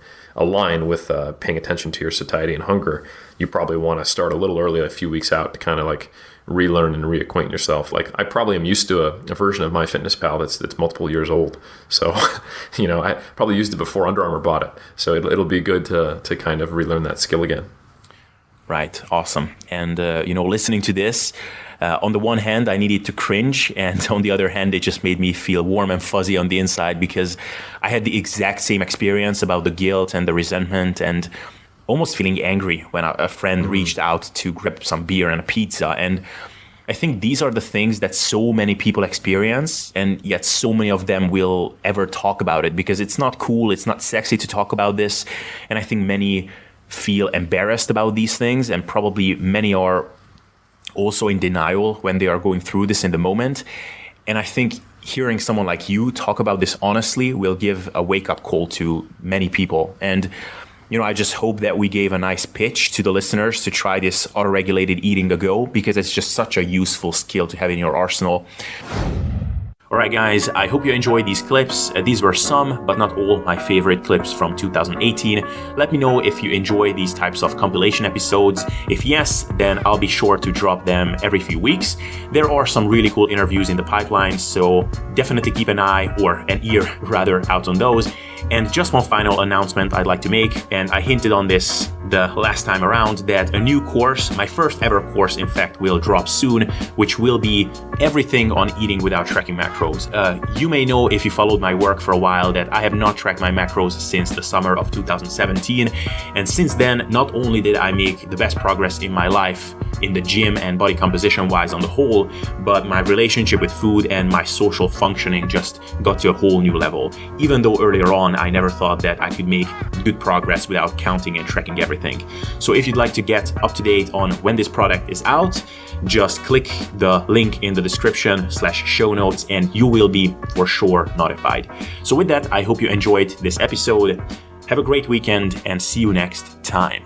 with paying attention to your satiety and hunger, you probably want to start a little early, a few weeks out, to kind of like relearn and reacquaint yourself. Like, I probably am used to a version of MyFitnessPal that's multiple years old. So, I probably used it before Under Armour bought it. So it'll be good to kind of relearn that skill again. Right. Awesome. And, listening to this, on the one hand, I needed to cringe. And on the other hand, it just made me feel warm and fuzzy on the inside, because I had the exact same experience about the guilt and the resentment and almost feeling angry when a friend reached out to grab some beer and a pizza. And I think these are the things that so many people experience, and yet so many of them will ever talk about it because it's not cool, it's not sexy to talk about this. And I think many feel embarrassed about these things, and probably many are also in denial when they are going through this in the moment. And I think hearing someone like you talk about this honestly will give a wake-up call to many people. And I just hope that we gave a nice pitch to the listeners to try this auto-regulated eating a go, because it's just such a useful skill to have in your arsenal. All right, guys, I hope you enjoyed these clips. These were some, but not all, my favorite clips from 2018. Let me know if you enjoy these types of compilation episodes. If yes, then I'll be sure to drop them every few weeks. There are some really cool interviews in the pipeline, so definitely keep an eye, or an ear rather, out on those. And just one final announcement I'd like to make, and I hinted on this the last time around, that a new course, my first ever course in fact, will drop soon, which will be everything on eating without tracking macros. You may know, if you followed my work for a while, that I have not tracked my macros since the summer of 2017. And since then, not only did I make the best progress in my life, in the gym and body composition wise on the whole, but my relationship with food and my social functioning just got to a whole new level. Even though earlier on I never thought that I could make good progress without counting and tracking everything. So if you'd like to get up to date on when this product is out, just click the link in the description/show notes and you will be for sure notified. So with that, I hope you enjoyed this episode. Have a great weekend and see you next time.